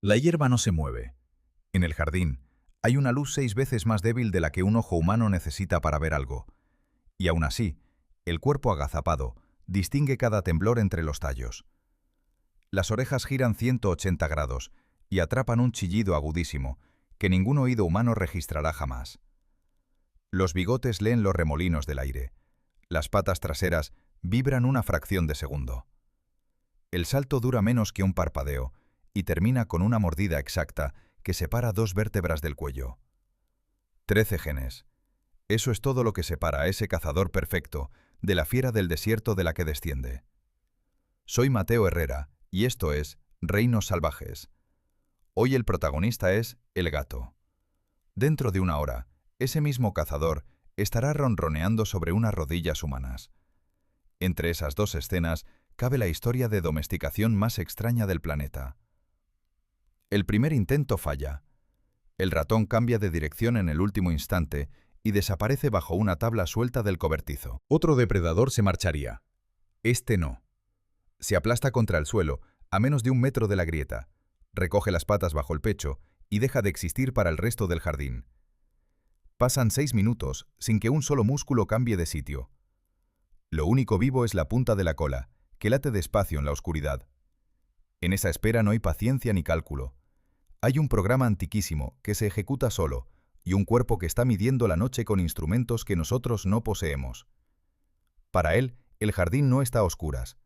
La hierba no se mueve. En el jardín hay una luz 6 veces más débil de la que un ojo humano necesita para ver algo. Y aún así, el cuerpo agazapado distingue cada temblor entre los tallos. Las orejas giran 180 grados y atrapan un chillido agudísimo que ningún oído humano registrará jamás. Los bigotes leen los remolinos del aire. Las patas traseras vibran una fracción de segundo. El salto dura menos que un parpadeo y termina con una mordida exacta que separa dos vértebras del cuello. 13 genes. Eso es todo lo que separa a ese cazador perfecto de la fiera del desierto de la que desciende. Soy Mateo Herrera y esto es Reinos Salvajes. Hoy el protagonista es el gato. Dentro de una hora, ese mismo cazador estará ronroneando sobre unas rodillas humanas. Entre esas dos escenas cabe la historia de domesticación más extraña del planeta. El primer intento falla. El ratón cambia de dirección en el último instante y desaparece bajo una tabla suelta del cobertizo. Otro depredador se marcharía. Este no. Se aplasta contra el suelo, a menos de 1 metro de la grieta, recoge las patas bajo el pecho y deja de existir para el resto del jardín. Pasan 6 minutos sin que un solo músculo cambie de sitio. Lo único vivo es la punta de la cola, que late despacio en la oscuridad. En esa espera no hay paciencia ni cálculo. Hay un programa antiquísimo que se ejecuta solo y un cuerpo que está midiendo la noche con instrumentos que nosotros no poseemos. Para él, el jardín no está a oscuras.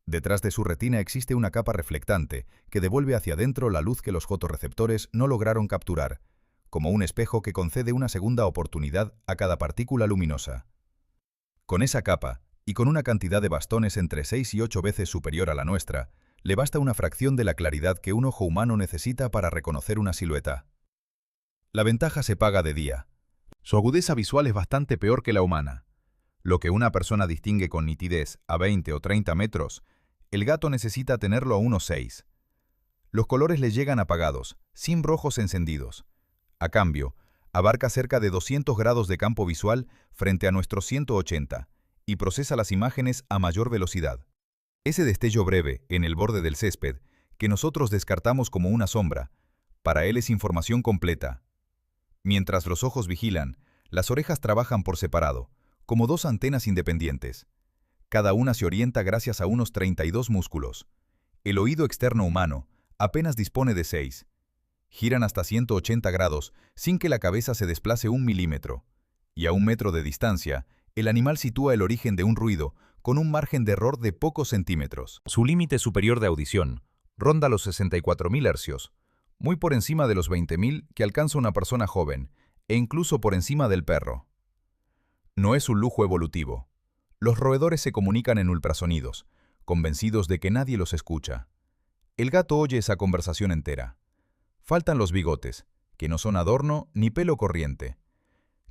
Detrás de su retina existe una capa reflectante que devuelve hacia adentro la luz que los fotorreceptores no lograron capturar, como un espejo que concede una segunda oportunidad a cada partícula luminosa. Con esa capa, y con una cantidad de bastones entre 6 y 8 veces superior a la nuestra, le basta una fracción de la claridad que un ojo humano necesita para reconocer una silueta. La ventaja se paga de día. Su agudeza visual es bastante peor que la humana. Lo que una persona distingue con nitidez a 20 o 30 metros, el gato necesita tenerlo a unos 6. Los colores le llegan apagados, sin rojos encendidos. A cambio, abarca cerca de 200 grados de campo visual frente a nuestros 180 y procesa las imágenes a mayor velocidad. Ese destello breve en el borde del césped, que nosotros descartamos como una sombra, para él es información completa. Mientras los ojos vigilan, las orejas trabajan por separado, como dos antenas independientes. Cada una se orienta gracias a unos 32 músculos. El oído externo humano apenas dispone de 6. Giran hasta 180 grados sin que la cabeza se desplace 1 milímetro. Y a 1 metro de distancia, el animal sitúa el origen de un ruido con un margen de error de pocos centímetros. Su límite superior de audición ronda los 64.000 hercios, muy por encima de los 20.000 que alcanza una persona joven, e incluso por encima del perro. No es un lujo evolutivo. Los roedores se comunican en ultrasonidos, convencidos de que nadie los escucha. El gato oye esa conversación entera. Faltan los bigotes, que no son adorno ni pelo corriente.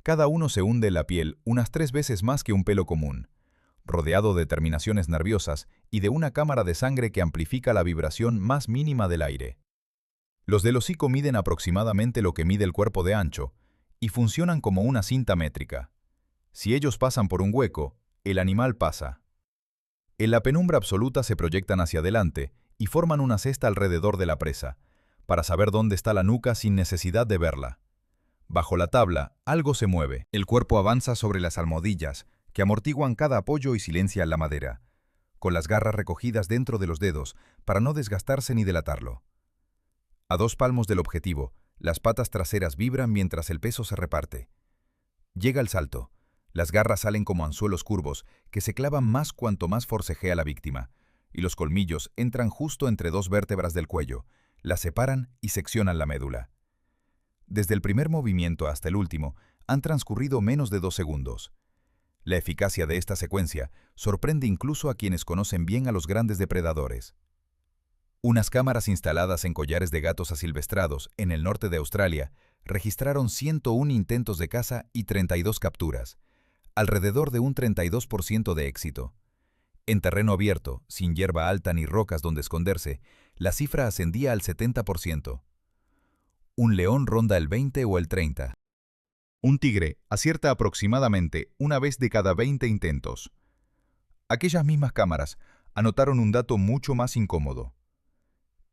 Cada uno se hunde en la piel unas 3 veces más que un pelo común, rodeado de terminaciones nerviosas y de una cámara de sangre que amplifica la vibración más mínima del aire. Los del hocico miden aproximadamente lo que mide el cuerpo de ancho y funcionan como una cinta métrica. Si ellos pasan por un hueco, el animal pasa. En la penumbra absoluta se proyectan hacia adelante y forman una cesta alrededor de la presa, para saber dónde está la nuca sin necesidad de verla. Bajo la tabla, algo se mueve. El cuerpo avanza sobre las almohadillas, que amortiguan cada apoyo y silencian la madera, con las garras recogidas dentro de los dedos para no desgastarse ni delatarlo. A 2 palmos del objetivo, las patas traseras vibran mientras el peso se reparte. Llega el salto. Las garras salen como anzuelos curvos que se clavan más cuanto más forcejea la víctima, y los colmillos entran justo entre 2 vértebras del cuello, las separan y seccionan la médula. Desde el primer movimiento hasta el último han transcurrido menos de 2 segundos. La eficacia de esta secuencia sorprende incluso a quienes conocen bien a los grandes depredadores. Unas cámaras instaladas en collares de gatos asilvestrados en el norte de Australia registraron 101 intentos de caza y 32 capturas, alrededor de un 32% de éxito. En terreno abierto, sin hierba alta ni rocas donde esconderse, la cifra ascendía al 70%. Un león ronda el 20 o el 30. Un tigre acierta aproximadamente una vez de cada 20 intentos. Aquellas mismas cámaras anotaron un dato mucho más incómodo.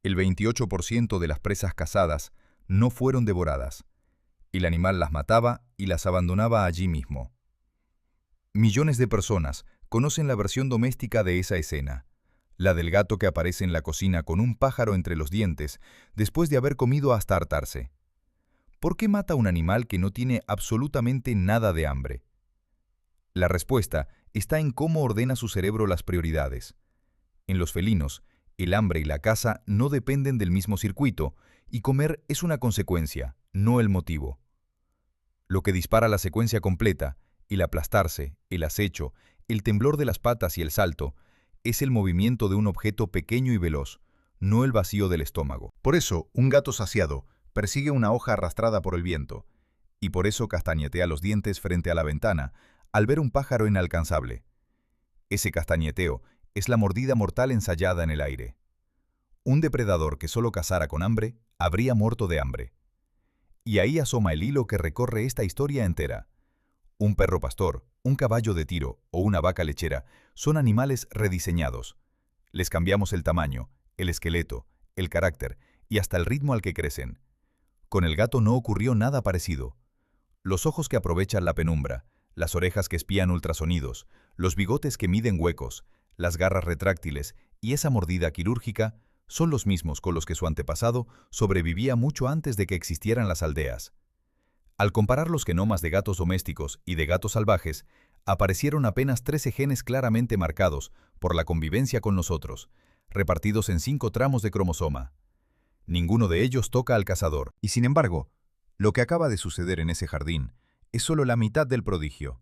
El 28% de las presas cazadas no fueron devoradas. El animal las mataba y las abandonaba allí mismo. Millones de personas conocen la versión doméstica de esa escena, la del gato que aparece en la cocina con un pájaro entre los dientes después de haber comido hasta hartarse. ¿Por qué mata a un animal que no tiene absolutamente nada de hambre? La respuesta está en cómo ordena su cerebro las prioridades. En los felinos, el hambre y la caza no dependen del mismo circuito, y comer es una consecuencia, no el motivo. Lo que dispara la secuencia completa, el aplastarse, el acecho, el temblor de las patas y el salto, es el movimiento de un objeto pequeño y veloz, no el vacío del estómago. Por eso, un gato saciado persigue una hoja arrastrada por el viento, y por eso castañetea los dientes frente a la ventana al ver un pájaro inalcanzable. Ese castañeteo es la mordida mortal ensayada en el aire. Un depredador que solo cazara con hambre, habría muerto de hambre. Y ahí asoma el hilo que recorre esta historia entera. Un perro pastor, un caballo de tiro o una vaca lechera son animales rediseñados. Les cambiamos el tamaño, el esqueleto, el carácter y hasta el ritmo al que crecen. Con el gato no ocurrió nada parecido. Los ojos que aprovechan la penumbra, las orejas que espían ultrasonidos, los bigotes que miden huecos, las garras retráctiles y esa mordida quirúrgica son los mismos con los que su antepasado sobrevivía mucho antes de que existieran las aldeas. Al comparar los genomas de gatos domésticos y de gatos salvajes, aparecieron apenas 13 genes claramente marcados por la convivencia con nosotros, repartidos en 5 tramos de cromosoma. Ninguno de ellos toca al cazador. Y sin embargo, lo que acaba de suceder en ese jardín es solo la mitad del prodigio.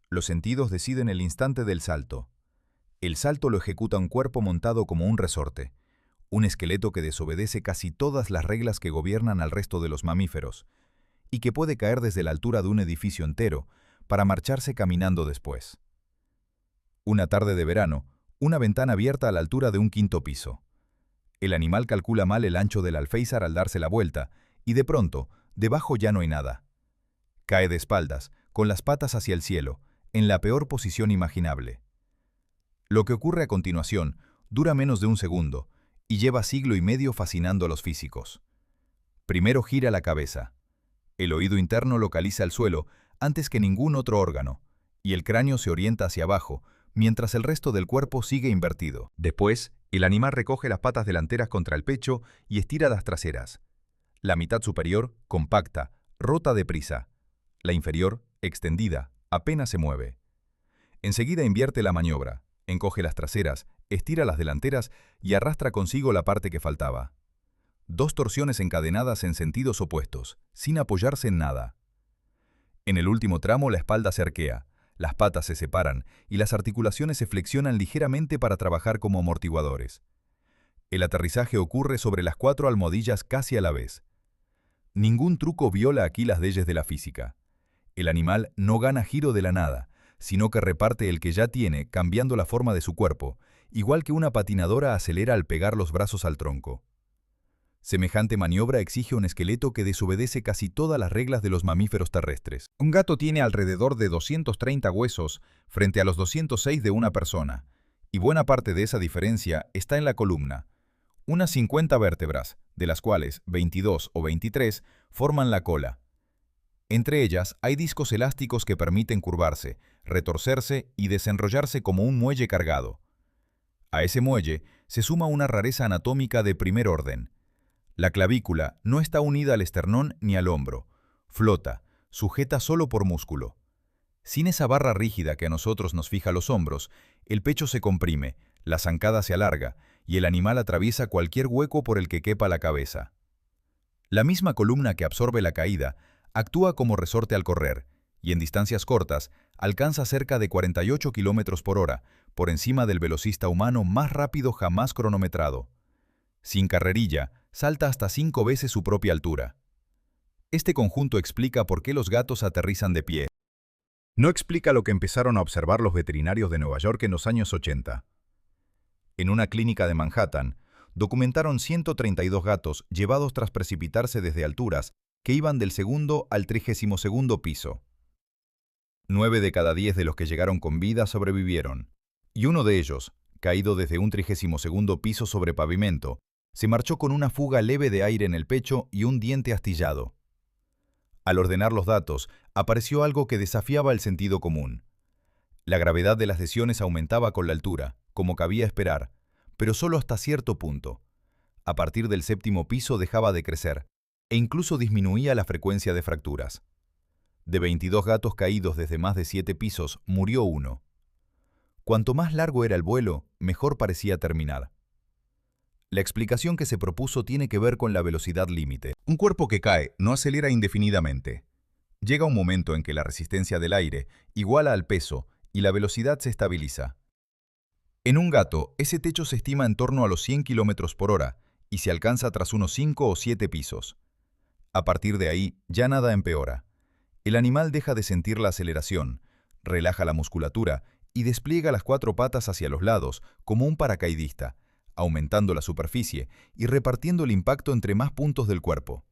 Los sentidos deciden el instante del salto. El salto lo ejecuta un cuerpo montado como un resorte, un esqueleto que desobedece casi todas las reglas que gobiernan al resto de los mamíferos, y que puede caer desde la altura de un edificio entero para marcharse caminando después. Una tarde de verano, una ventana abierta a la altura de un 5.º piso. El animal calcula mal el ancho del alféizar al darse la vuelta, y de pronto, debajo ya no hay nada. Cae de espaldas, con las patas hacia el cielo, en la peor posición imaginable. Lo que ocurre a continuación dura menos de un segundo, y lleva siglo y medio fascinando a los físicos. Primero gira la cabeza. El oído interno localiza el suelo antes que ningún otro órgano, y el cráneo se orienta hacia abajo, mientras el resto del cuerpo sigue invertido. Después, el animal recoge las patas delanteras contra el pecho y estira las traseras. La mitad superior, compacta, rota deprisa. La inferior, extendida, apenas se mueve. Enseguida invierte la maniobra, encoge las traseras, estira las delanteras y arrastra consigo la parte que faltaba. 2 torsiones encadenadas en sentidos opuestos, sin apoyarse en nada. En el último tramo la espalda se arquea, las patas se separan y las articulaciones se flexionan ligeramente para trabajar como amortiguadores. El aterrizaje ocurre sobre las 4 almohadillas casi a la vez. Ningún truco viola aquí las leyes de la física. El animal no gana giro de la nada, sino que reparte el que ya tiene cambiando la forma de su cuerpo, igual que una patinadora acelera al pegar los brazos al tronco. Semejante maniobra exige un esqueleto que desobedece casi todas las reglas de los mamíferos terrestres. Un gato tiene alrededor de 230 huesos frente a los 206 de una persona, y buena parte de esa diferencia está en la columna. Unas 50 vértebras, de las cuales 22 o 23 forman la cola. Entre ellas hay discos elásticos que permiten curvarse, retorcerse y desenrollarse como un muelle cargado. A ese muelle se suma una rareza anatómica de primer orden. La clavícula no está unida al esternón ni al hombro. Flota, sujeta solo por músculo. Sin esa barra rígida que a nosotros nos fija los hombros, el pecho se comprime, la zancada se alarga y el animal atraviesa cualquier hueco por el que quepa la cabeza. La misma columna que absorbe la caída actúa como resorte al correr y en distancias cortas alcanza cerca de 48 km por hora, por encima del velocista humano más rápido jamás cronometrado. Sin carrerilla, salta hasta 5 veces su propia altura. Este conjunto explica por qué los gatos aterrizan de pie. No explica lo que empezaron a observar los veterinarios de Nueva York en los años 80. En una clínica de Manhattan, documentaron 132 gatos llevados tras precipitarse desde alturas que iban del 2.º al 32.º piso. 9 de cada 10 de los que llegaron con vida sobrevivieron, y uno de ellos, caído desde un 32.º piso sobre pavimento, Se marchó con una fuga leve de aire en el pecho y un diente astillado. Al ordenar los datos, apareció algo que desafiaba el sentido común. La gravedad de las lesiones aumentaba con la altura, como cabía esperar, pero solo hasta cierto punto. A partir del 7º piso dejaba de crecer, e incluso disminuía la frecuencia de fracturas. De 22 gatos caídos desde más de 7 pisos, murió uno. Cuanto más largo era el vuelo, mejor parecía terminar. La explicación que se propuso tiene que ver con la velocidad límite. Un cuerpo que cae no acelera indefinidamente. Llega un momento en que la resistencia del aire iguala al peso y la velocidad se estabiliza. En un gato, ese techo se estima en torno a los 100 km por hora y se alcanza tras unos 5 o 7 pisos. A partir de ahí, ya nada empeora. El animal deja de sentir la aceleración, relaja la musculatura y despliega las 4 patas hacia los lados como un paracaidista, aumentando la superficie y repartiendo el impacto entre más puntos del cuerpo.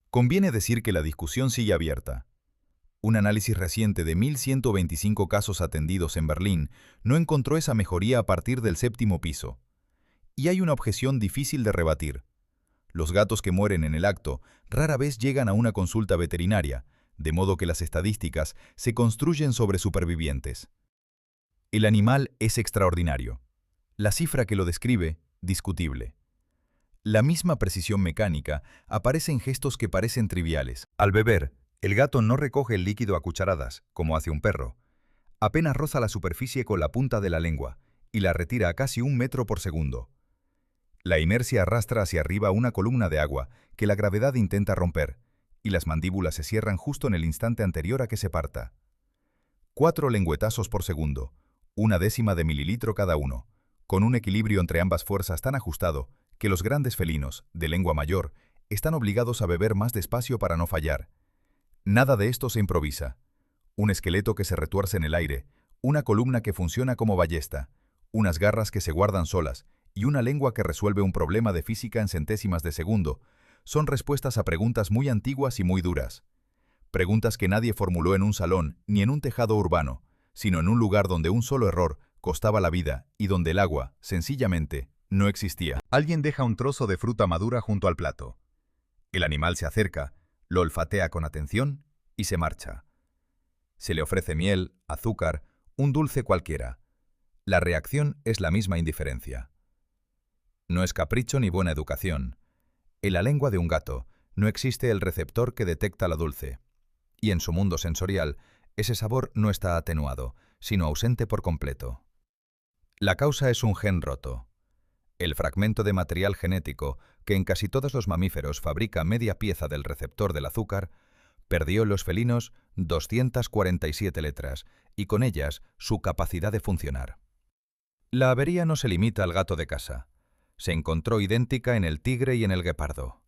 Conviene decir que la discusión sigue abierta. Un análisis reciente de 1.125 casos atendidos en Berlín no encontró esa mejoría a partir del 7º piso. Y hay una objeción difícil de rebatir. Los gatos que mueren en el acto rara vez llegan a una consulta veterinaria, de modo que las estadísticas se construyen sobre supervivientes. El animal es extraordinario. La cifra que lo describe, discutible. La misma precisión mecánica aparece en gestos que parecen triviales. Al beber, el gato no recoge el líquido a cucharadas, como hace un perro. Apenas roza la superficie con la punta de la lengua y la retira a casi 1 metro por segundo. La inercia arrastra hacia arriba una columna de agua que la gravedad intenta romper, y las mandíbulas se cierran justo en el instante anterior a que se parta. 4 lengüetazos por segundo, 1/10 de mililitro cada uno, con un equilibrio entre ambas fuerzas tan ajustado que los grandes felinos, de lengua mayor, están obligados a beber más despacio para no fallar. Nada de esto se improvisa. Un esqueleto que se retuerce en el aire, una columna que funciona como ballesta, unas garras que se guardan solas y una lengua que resuelve un problema de física en centésimas de segundo, son respuestas a preguntas muy antiguas y muy duras. Preguntas que nadie formuló en un salón ni en un tejado urbano, sino en un lugar donde un solo error costaba la vida y donde el agua, sencillamente, no existía. Alguien deja un trozo de fruta madura junto al plato. El animal se acerca, lo olfatea con atención y se marcha. Se le ofrece miel, azúcar, un dulce cualquiera. La reacción es la misma indiferencia. No es capricho ni buena educación. En la lengua de un gato no existe el receptor que detecta lo dulce. Y en su mundo sensorial, ese sabor no está atenuado, sino ausente por completo. La causa es un gen roto. El fragmento de material genético, que en casi todos los mamíferos fabrica media pieza del receptor del azúcar, perdió en los felinos 247 letras y con ellas su capacidad de funcionar. La avería no se limita al gato de casa. Se encontró idéntica en el tigre y en el guepardo.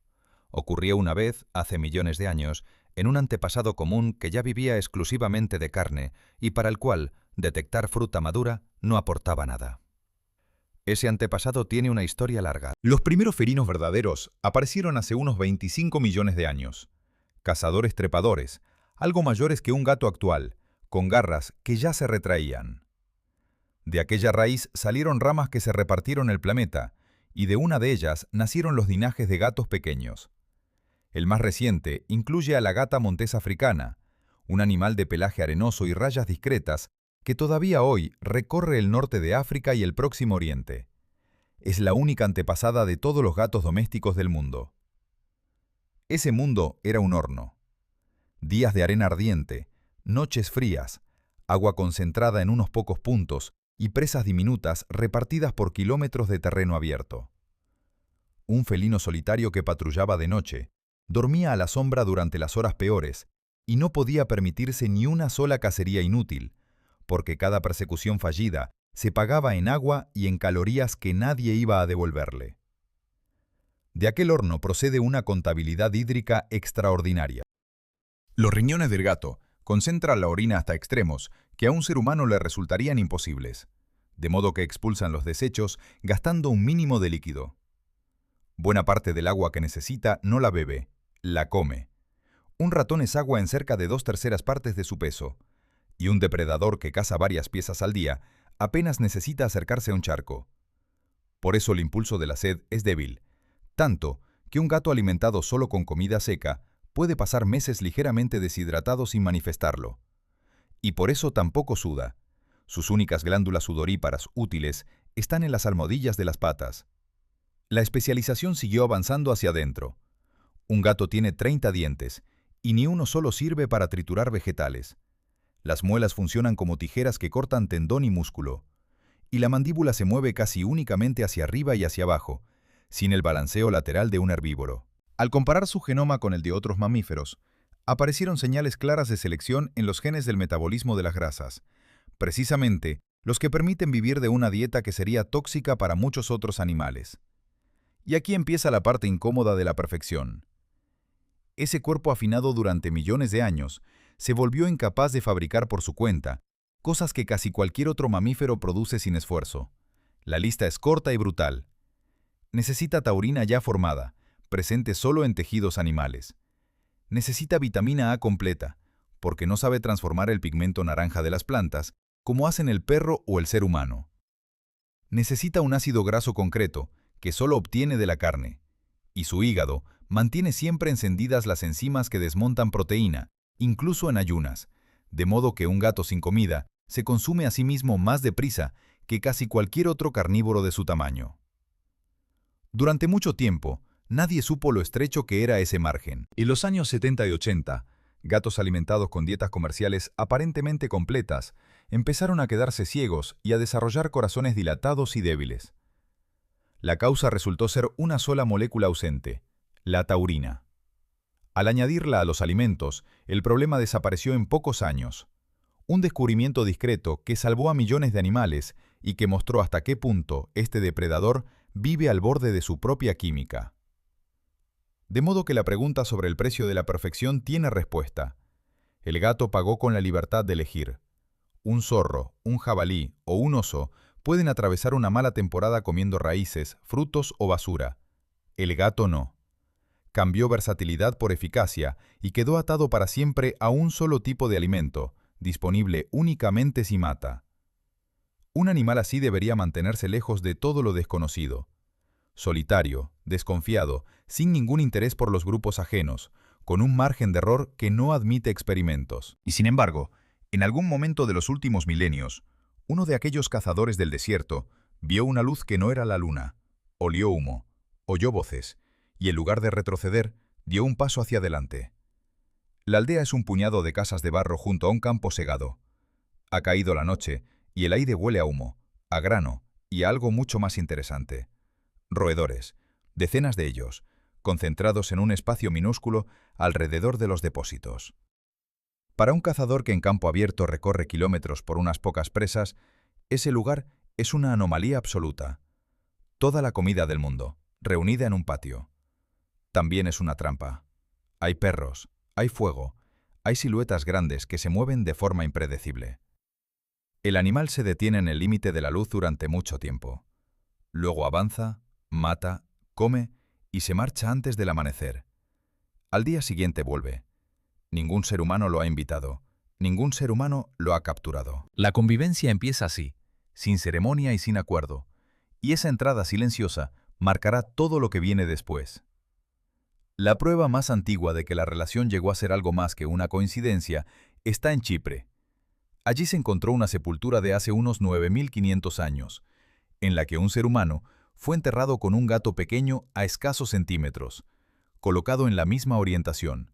Ocurrió una vez, hace millones de años, en un antepasado común que ya vivía exclusivamente de carne y para el cual detectar fruta madura no aportaba nada. Ese antepasado tiene una historia larga. Los primeros felinos verdaderos aparecieron hace unos 25 millones de años. Cazadores trepadores, algo mayores que un gato actual, con garras que ya se retraían. De aquella raíz salieron ramas que se repartieron el planeta, y de una de ellas nacieron los linajes de gatos pequeños. El más reciente incluye a la gata montesa africana, un animal de pelaje arenoso y rayas discretas que todavía hoy recorre el norte de África y el Próximo Oriente. Es la única antepasada de todos los gatos domésticos del mundo. Ese mundo era un horno. Días de arena ardiente, noches frías, agua concentrada en unos pocos puntos y presas diminutas repartidas por kilómetros de terreno abierto. Un felino solitario que patrullaba de noche, dormía a la sombra durante las horas peores y no podía permitirse ni una sola cacería inútil, porque cada persecución fallida se pagaba en agua y en calorías que nadie iba a devolverle. De aquel horno procede una contabilidad hídrica extraordinaria. Los riñones del gato concentran la orina hasta extremos que a un ser humano le resultarían imposibles, de modo que expulsan los desechos gastando un mínimo de líquido. Buena parte del agua que necesita no la bebe, la come. Un ratón es agua en cerca de 2/3 partes de su peso, y un depredador que caza varias piezas al día apenas necesita acercarse a un charco. Por eso el impulso de la sed es débil, tanto que un gato alimentado solo con comida seca puede pasar meses ligeramente deshidratado sin manifestarlo. Y por eso tampoco suda. Sus únicas glándulas sudoríparas útiles están en las almohadillas de las patas. La especialización siguió avanzando hacia adentro. Un gato tiene 30 dientes, y ni uno solo sirve para triturar vegetales. Las muelas funcionan como tijeras que cortan tendón y músculo, y la mandíbula se mueve casi únicamente hacia arriba y hacia abajo, sin el balanceo lateral de un herbívoro. Al comparar su genoma con el de otros mamíferos, aparecieron señales claras de selección en los genes del metabolismo de las grasas, precisamente los que permiten vivir de una dieta que sería tóxica para muchos otros animales. Y aquí empieza la parte incómoda de la perfección. Ese cuerpo afinado durante millones de años se volvió incapaz de fabricar por su cuenta, cosas que casi cualquier otro mamífero produce sin esfuerzo. La lista es corta y brutal. Necesita taurina ya formada, presente solo en tejidos animales. Necesita vitamina A completa, porque no sabe transformar el pigmento naranja de las plantas, como hacen el perro o el ser humano. Necesita un ácido graso concreto, que solo obtiene de la carne. Y su hígado mantiene siempre encendidas las enzimas que desmontan proteína, incluso en ayunas, de modo que un gato sin comida se consume a sí mismo más deprisa que casi cualquier otro carnívoro de su tamaño. Durante mucho tiempo, nadie supo lo estrecho que era ese margen. En los años 70 y 80, gatos alimentados con dietas comerciales aparentemente completas empezaron a quedarse ciegos y a desarrollar corazones dilatados y débiles. La causa resultó ser una sola molécula ausente, la taurina. Al añadirla a los alimentos, el problema desapareció en pocos años. Un descubrimiento discreto que salvó a millones de animales y que mostró hasta qué punto este depredador vive al borde de su propia química. De modo que la pregunta sobre el precio de la perfección tiene respuesta. El gato pagó con la libertad de elegir. Un zorro, un jabalí o un oso pueden atravesar una mala temporada comiendo raíces, frutos o basura. El gato no. Cambió versatilidad por eficacia y quedó atado para siempre a un solo tipo de alimento, disponible únicamente si mata. Un animal así debería mantenerse lejos de todo lo desconocido. Solitario, desconfiado, sin ningún interés por los grupos ajenos, con un margen de error que no admite experimentos. Y sin embargo, en algún momento de los últimos milenios, uno de aquellos cazadores del desierto vio una luz que no era la luna, olió humo, oyó voces, y en lugar de retroceder, dio un paso hacia adelante. La aldea es un puñado de casas de barro junto a un campo segado. Ha caído la noche, y el aire huele a humo, a grano y a algo mucho más interesante. Roedores, decenas de ellos, concentrados en un espacio minúsculo alrededor de los depósitos. Para un cazador que en campo abierto recorre kilómetros por unas pocas presas, ese lugar es una anomalía absoluta. Toda la comida del mundo, reunida en un patio. También es una trampa. Hay perros, hay fuego, hay siluetas grandes que se mueven de forma impredecible. El animal se detiene en el límite de la luz durante mucho tiempo. Luego avanza, mata, come y se marcha antes del amanecer. Al día siguiente vuelve. Ningún ser humano lo ha invitado. Ningún ser humano lo ha capturado. La convivencia empieza así, sin ceremonia y sin acuerdo. Y esa entrada silenciosa marcará todo lo que viene después. La prueba más antigua de que la relación llegó a ser algo más que una coincidencia está en Chipre. Allí se encontró una sepultura de hace unos 9.500 años, en la que un ser humano fue enterrado con un gato pequeño a escasos centímetros, colocado en la misma orientación.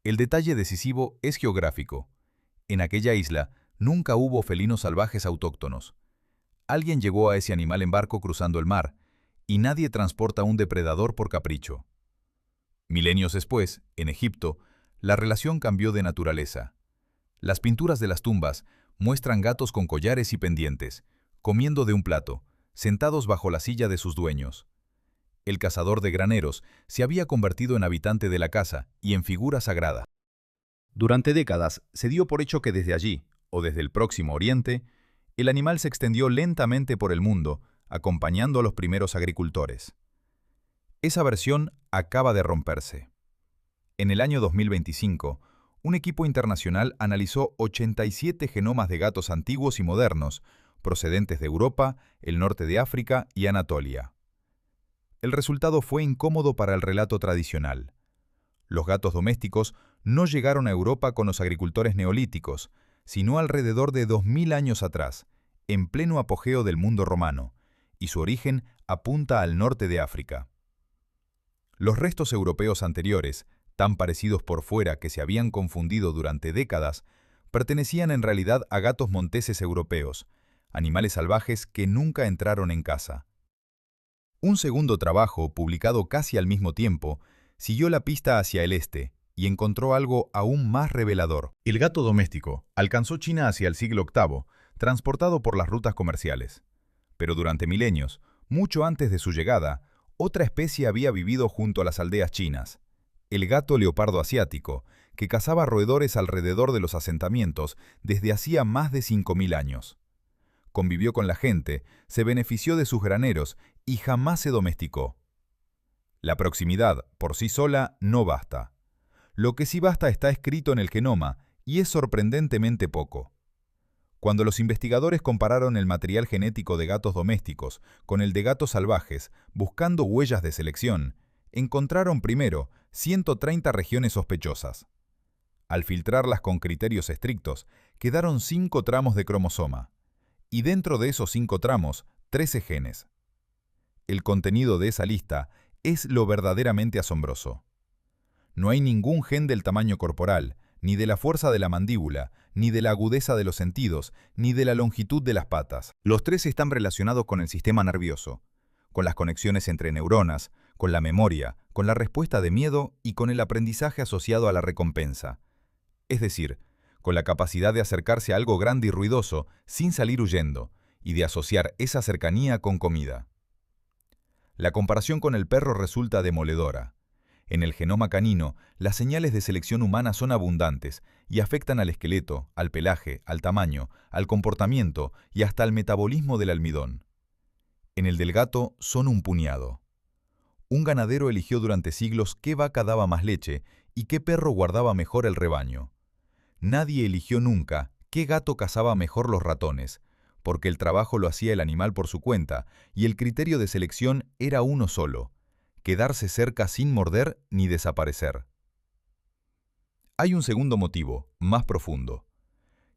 El detalle decisivo es geográfico. En aquella isla nunca hubo felinos salvajes autóctonos. Alguien llevó a ese animal en barco cruzando el mar, y nadie transporta un depredador por capricho. Milenios después, en Egipto, la relación cambió de naturaleza. Las pinturas de las tumbas muestran gatos con collares y pendientes, comiendo de un plato, sentados bajo la silla de sus dueños. El cazador de graneros se había convertido en habitante de la casa y en figura sagrada. Durante décadas se dio por hecho que desde allí, o desde el Próximo Oriente, el animal se extendió lentamente por el mundo, acompañando a los primeros agricultores. Esa versión acaba de romperse. En el año 2025, un equipo internacional analizó 87 genomas de gatos antiguos y modernos, procedentes de Europa, el norte de África y Anatolia. El resultado fue incómodo para el relato tradicional. Los gatos domésticos no llegaron a Europa con los agricultores neolíticos, sino alrededor de 2000 años atrás, en pleno apogeo del mundo romano, y su origen apunta al norte de África. Los restos europeos anteriores, tan parecidos por fuera que se habían confundido durante décadas, pertenecían en realidad a gatos monteses europeos, animales salvajes que nunca entraron en casa. Un segundo trabajo, publicado casi al mismo tiempo, siguió la pista hacia el este y encontró algo aún más revelador. El gato doméstico alcanzó China hacia el siglo VIII, transportado por las rutas comerciales. Pero durante milenios, mucho antes de su llegada, otra especie había vivido junto a las aldeas chinas, el gato leopardo asiático, que cazaba roedores alrededor de los asentamientos desde hacía más de 5000 años. Convivió con la gente, se benefició de sus graneros y jamás se domesticó. La proximidad, por sí sola, no basta. Lo que sí basta está escrito en el genoma, y es sorprendentemente poco. Cuando los investigadores compararon el material genético de gatos domésticos con el de gatos salvajes, buscando huellas de selección, encontraron primero 130 regiones sospechosas. Al filtrarlas con criterios estrictos, quedaron 5 tramos de cromosoma, y dentro de esos 5 tramos, 13 genes. El contenido de esa lista es lo verdaderamente asombroso. No hay ningún gen del tamaño corporal, ni de la fuerza de la mandíbula, ni de la agudeza de los sentidos, ni de la longitud de las patas. Los 3 están relacionados con el sistema nervioso, con las conexiones entre neuronas, con la memoria, con la respuesta de miedo y con el aprendizaje asociado a la recompensa. Es decir, con la capacidad de acercarse a algo grande y ruidoso sin salir huyendo, y de asociar esa cercanía con comida. La comparación con el perro resulta demoledora. En el genoma canino, las señales de selección humana son abundantes y afectan al esqueleto, al pelaje, al tamaño, al comportamiento y hasta al metabolismo del almidón. En el del gato son un puñado. Un ganadero eligió durante siglos qué vaca daba más leche y qué perro guardaba mejor el rebaño. Nadie eligió nunca qué gato cazaba mejor los ratones, porque el trabajo lo hacía el animal por su cuenta y el criterio de selección era uno solo: quedarse cerca sin morder ni desaparecer. Hay un segundo motivo, más profundo.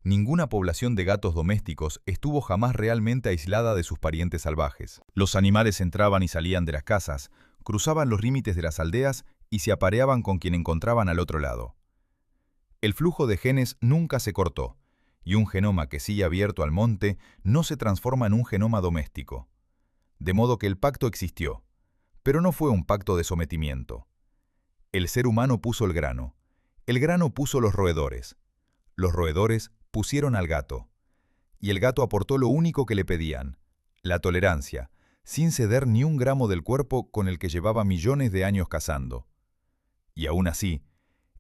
Ninguna población de gatos domésticos estuvo jamás realmente aislada de sus parientes salvajes. Los animales entraban y salían de las casas, cruzaban los límites de las aldeas y se apareaban con quien encontraban al otro lado. El flujo de genes nunca se cortó, y un genoma que sigue abierto al monte no se transforma en un genoma doméstico. De modo que el pacto existió, pero no fue un pacto de sometimiento. El ser humano puso el grano puso los roedores pusieron al gato, y el gato aportó lo único que le pedían: la tolerancia, sin ceder ni un gramo del cuerpo con el que llevaba millones de años cazando. Y aún así,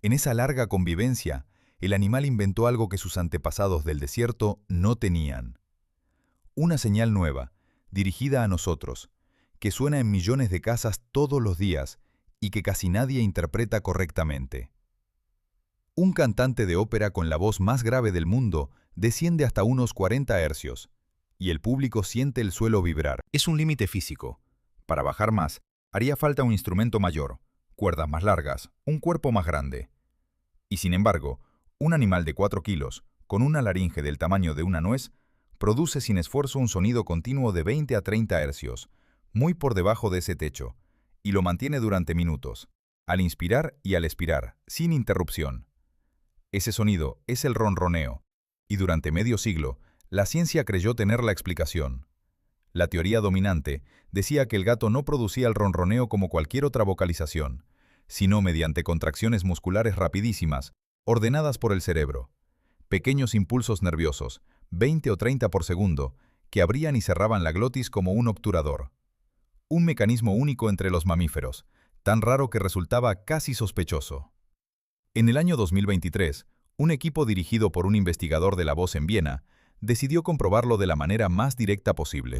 en esa larga convivencia, el animal inventó algo que sus antepasados del desierto no tenían. Una señal nueva, dirigida a nosotros, que suena en millones de casas todos los días y que casi nadie interpreta correctamente. Un cantante de ópera con la voz más grave del mundo desciende hasta unos 40 hercios, y el público siente el suelo vibrar. Es un límite físico. Para bajar más, haría falta un instrumento mayor, cuerdas más largas, un cuerpo más grande. Y sin embargo, un animal de 4 kilos, con una laringe del tamaño de una nuez, produce sin esfuerzo un sonido continuo de 20 a 30 hercios, muy por debajo de ese techo, y lo mantiene durante minutos, al inspirar y al expirar, sin interrupción. Ese sonido es el ronroneo, y durante medio siglo, la ciencia creyó tener la explicación. La teoría dominante decía que el gato no producía el ronroneo como cualquier otra vocalización, sino mediante contracciones musculares rapidísimas, ordenadas por el cerebro. Pequeños impulsos nerviosos, 20 o 30 por segundo, que abrían y cerraban la glotis como un obturador. Un mecanismo único entre los mamíferos, tan raro que resultaba casi sospechoso. En el año 2023, un equipo dirigido por un investigador de la voz en Viena decidió comprobarlo de la manera más directa posible.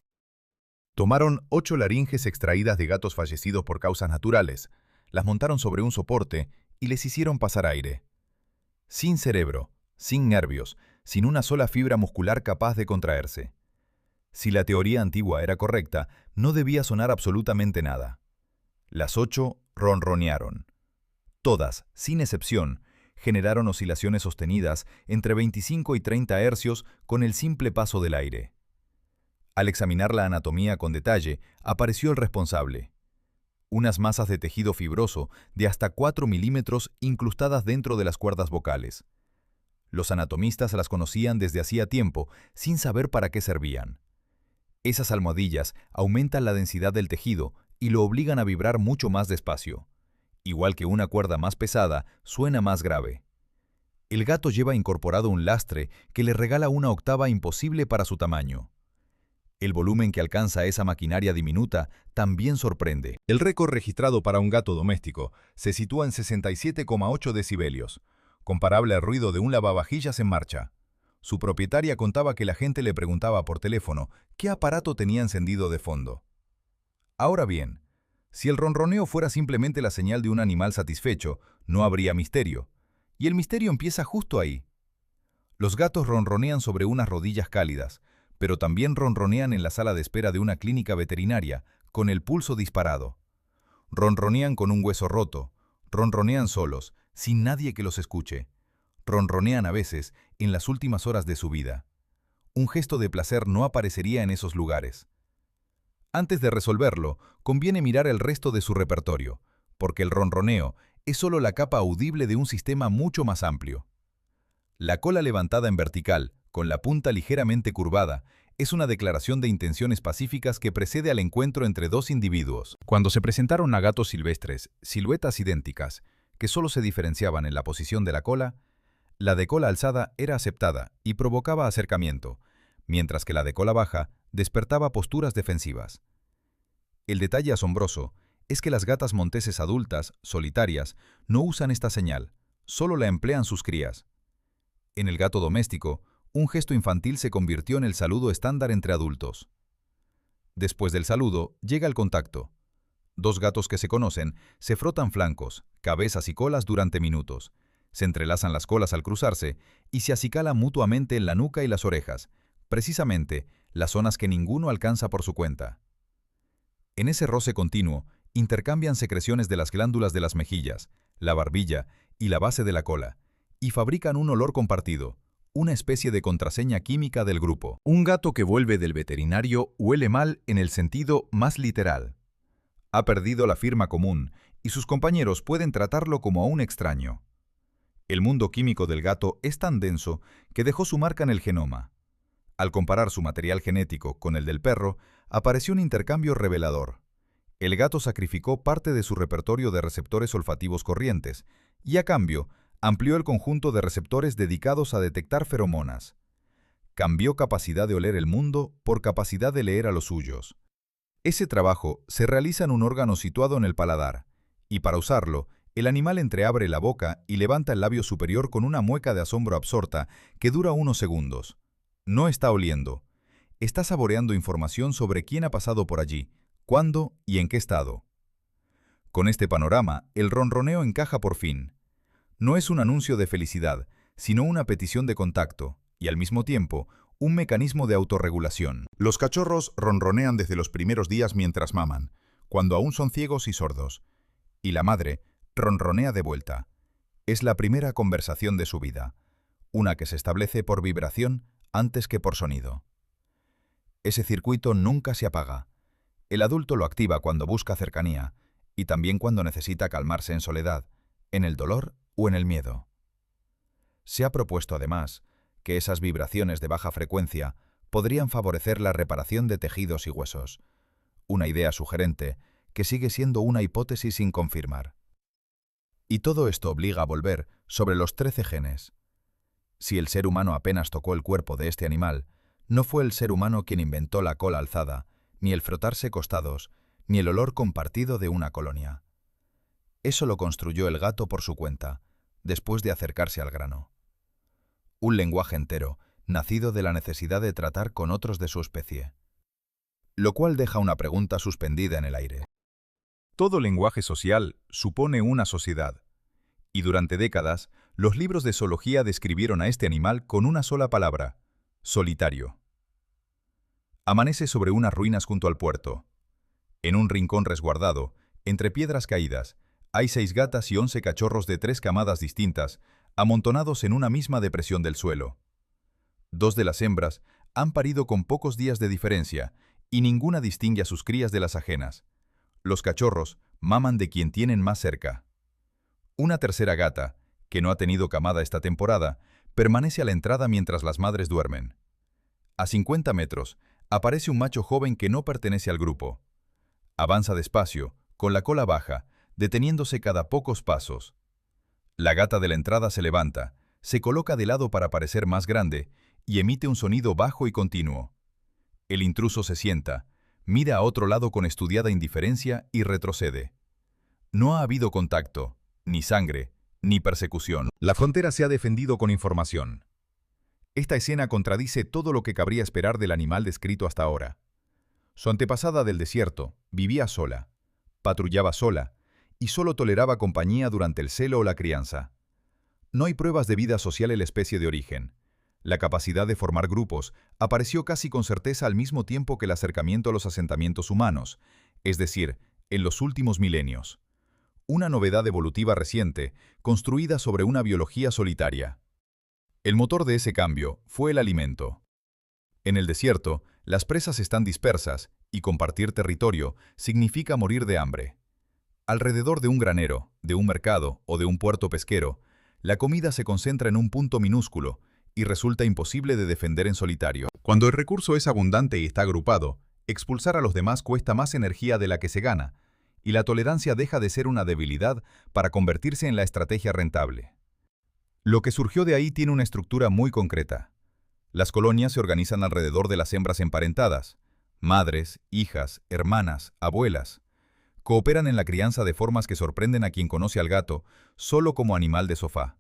Tomaron 8 laringes extraídas de gatos fallecidos por causas naturales, las montaron sobre un soporte y les hicieron pasar aire. Sin cerebro, sin nervios, sin una sola fibra muscular capaz de contraerse. Si la teoría antigua era correcta, no debía sonar absolutamente nada. Las 8 ronronearon. Todas, sin excepción, generaron oscilaciones sostenidas entre 25 y 30 hercios con el simple paso del aire. Al examinar la anatomía con detalle, apareció el responsable. Unas masas de tejido fibroso de hasta 4 milímetros incrustadas dentro de las cuerdas vocales. Los anatomistas las conocían desde hacía tiempo, sin saber para qué servían. Esas almohadillas aumentan la densidad del tejido y lo obligan a vibrar mucho más despacio. Igual que una cuerda más pesada, suena más grave. El gato lleva incorporado un lastre que le regala una octava imposible para su tamaño. El volumen que alcanza esa maquinaria diminuta también sorprende. El récord registrado para un gato doméstico se sitúa en 67,8 decibelios, comparable al ruido de un lavavajillas en marcha. Su propietaria contaba que la gente le preguntaba por teléfono qué aparato tenía encendido de fondo. Ahora bien, si el ronroneo fuera simplemente la señal de un animal satisfecho, no habría misterio. Y el misterio empieza justo ahí. Los gatos ronronean sobre unas rodillas cálidas, pero también ronronean en la sala de espera de una clínica veterinaria, con el pulso disparado. Ronronean con un hueso roto, ronronean solos, sin nadie que los escuche. Ronronean a veces en las últimas horas de su vida. Un gesto de placer no aparecería en esos lugares. Antes de resolverlo, conviene mirar el resto de su repertorio, porque el ronroneo es solo la capa audible de un sistema mucho más amplio. La cola levantada en vertical, con la punta ligeramente curvada, es una declaración de intenciones pacíficas que precede al encuentro entre dos individuos. Cuando se presentaron a gatos silvestres, siluetas idénticas, que solo se diferenciaban en la posición de la de cola alzada era aceptada y provocaba acercamiento, mientras que la de cola baja despertaba posturas defensivas. El detalle asombroso es que las gatas monteses adultas, solitarias, no usan esta señal, solo la emplean sus crías. En el gato doméstico, un gesto infantil se convirtió en el saludo estándar entre adultos. Después del saludo, llega el contacto. Dos gatos que se conocen se frotan flancos, cabezas y colas durante minutos, se entrelazan las colas al cruzarse y se acicalan mutuamente en la nuca y las orejas, precisamente las zonas que ninguno alcanza por su cuenta. En ese roce continuo, intercambian secreciones de las glándulas de las mejillas, la barbilla y la base de la cola, y fabrican un olor compartido, una especie de contraseña química del grupo. Un gato que vuelve del veterinario huele mal en el sentido más literal. Ha perdido la firma común y sus compañeros pueden tratarlo como a un extraño. El mundo químico del gato es tan denso que dejó su marca en el genoma. Al comparar su material genético con el del perro, apareció un intercambio revelador. El gato sacrificó parte de su repertorio de receptores olfativos corrientes y, a cambio, amplió el conjunto de receptores dedicados a detectar feromonas. Cambió capacidad de oler el mundo por capacidad de leer a los suyos. Ese trabajo se realiza en un órgano situado en el paladar, y para usarlo, el animal entreabre la boca y levanta el labio superior con una mueca de asombro absorta que dura unos segundos. No está oliendo. Está saboreando información sobre quién ha pasado por allí, cuándo y en qué estado. Con este panorama, el ronroneo encaja por fin. No es un anuncio de felicidad, sino una petición de contacto, y al mismo tiempo, un mecanismo de autorregulación. Los cachorros ronronean desde los primeros días mientras maman, cuando aún son ciegos y sordos. Y la madre ronronea de vuelta. Es la primera conversación de su vida, una que se establece por vibración antes que por sonido. Ese circuito nunca se apaga. El adulto lo activa cuando busca cercanía, y también cuando necesita calmarse en soledad, en el dolor o en el miedo. Se ha propuesto además que esas vibraciones de baja frecuencia podrían favorecer la reparación de tejidos y huesos, una idea sugerente que sigue siendo una hipótesis sin confirmar. Y todo esto obliga a volver sobre los 13 genes. Si el ser humano apenas tocó el cuerpo de este animal, no fue el ser humano quien inventó la cola alzada, ni el frotarse costados, ni el olor compartido de una colonia. Eso lo construyó el gato por su cuenta, después de acercarse al grano. Un lenguaje entero, nacido de la necesidad de tratar con otros de su especie. Lo cual deja una pregunta suspendida en el aire. Todo lenguaje social supone una sociedad, y durante décadas, los libros de zoología describieron a este animal con una sola palabra: solitario. Amanece sobre unas ruinas junto al puerto. En un rincón resguardado, entre piedras caídas, hay 6 gatas y 11 cachorros de 3 camadas distintas, amontonados en una misma depresión del suelo. 2 de las hembras han parido con pocos días de diferencia, y ninguna distingue a sus crías de las ajenas. Los cachorros maman de quien tienen más cerca. Una tercera gata, que no ha tenido camada esta temporada, permanece a la entrada mientras las madres duermen. A 50 metros, aparece un macho joven que no pertenece al grupo. Avanza despacio, con la cola baja, deteniéndose cada pocos pasos. La gata de la entrada se levanta, se coloca de lado para parecer más grande y emite un sonido bajo y continuo. El intruso se sienta, mira a otro lado con estudiada indiferencia y retrocede. No ha habido contacto, ni sangre, ni persecución. La frontera se ha defendido con información. Esta escena contradice todo lo que cabría esperar del animal descrito hasta ahora. Su antepasada del desierto vivía sola, patrullaba sola y solo toleraba compañía durante el celo o la crianza. No hay pruebas de vida social en la especie de origen. La capacidad de formar grupos apareció casi con certeza al mismo tiempo que el acercamiento a los asentamientos humanos, es decir, en los últimos milenios. Una novedad evolutiva reciente, construida sobre una biología solitaria. El motor de ese cambio fue el alimento. En el desierto, las presas están dispersas y compartir territorio significa morir de hambre. Alrededor de un granero, de un mercado o de un puerto pesquero, la comida se concentra en un punto minúsculo y resulta imposible de defender en solitario. Cuando el recurso es abundante y está agrupado, expulsar a los demás cuesta más energía de la que se gana, y la tolerancia deja de ser una debilidad para convertirse en la estrategia rentable. Lo que surgió de ahí tiene una estructura muy concreta. Las colonias se organizan alrededor de las hembras emparentadas, madres, hijas, hermanas, abuelas. Cooperan en la crianza de formas que sorprenden a quien conoce al gato solo como animal de sofá.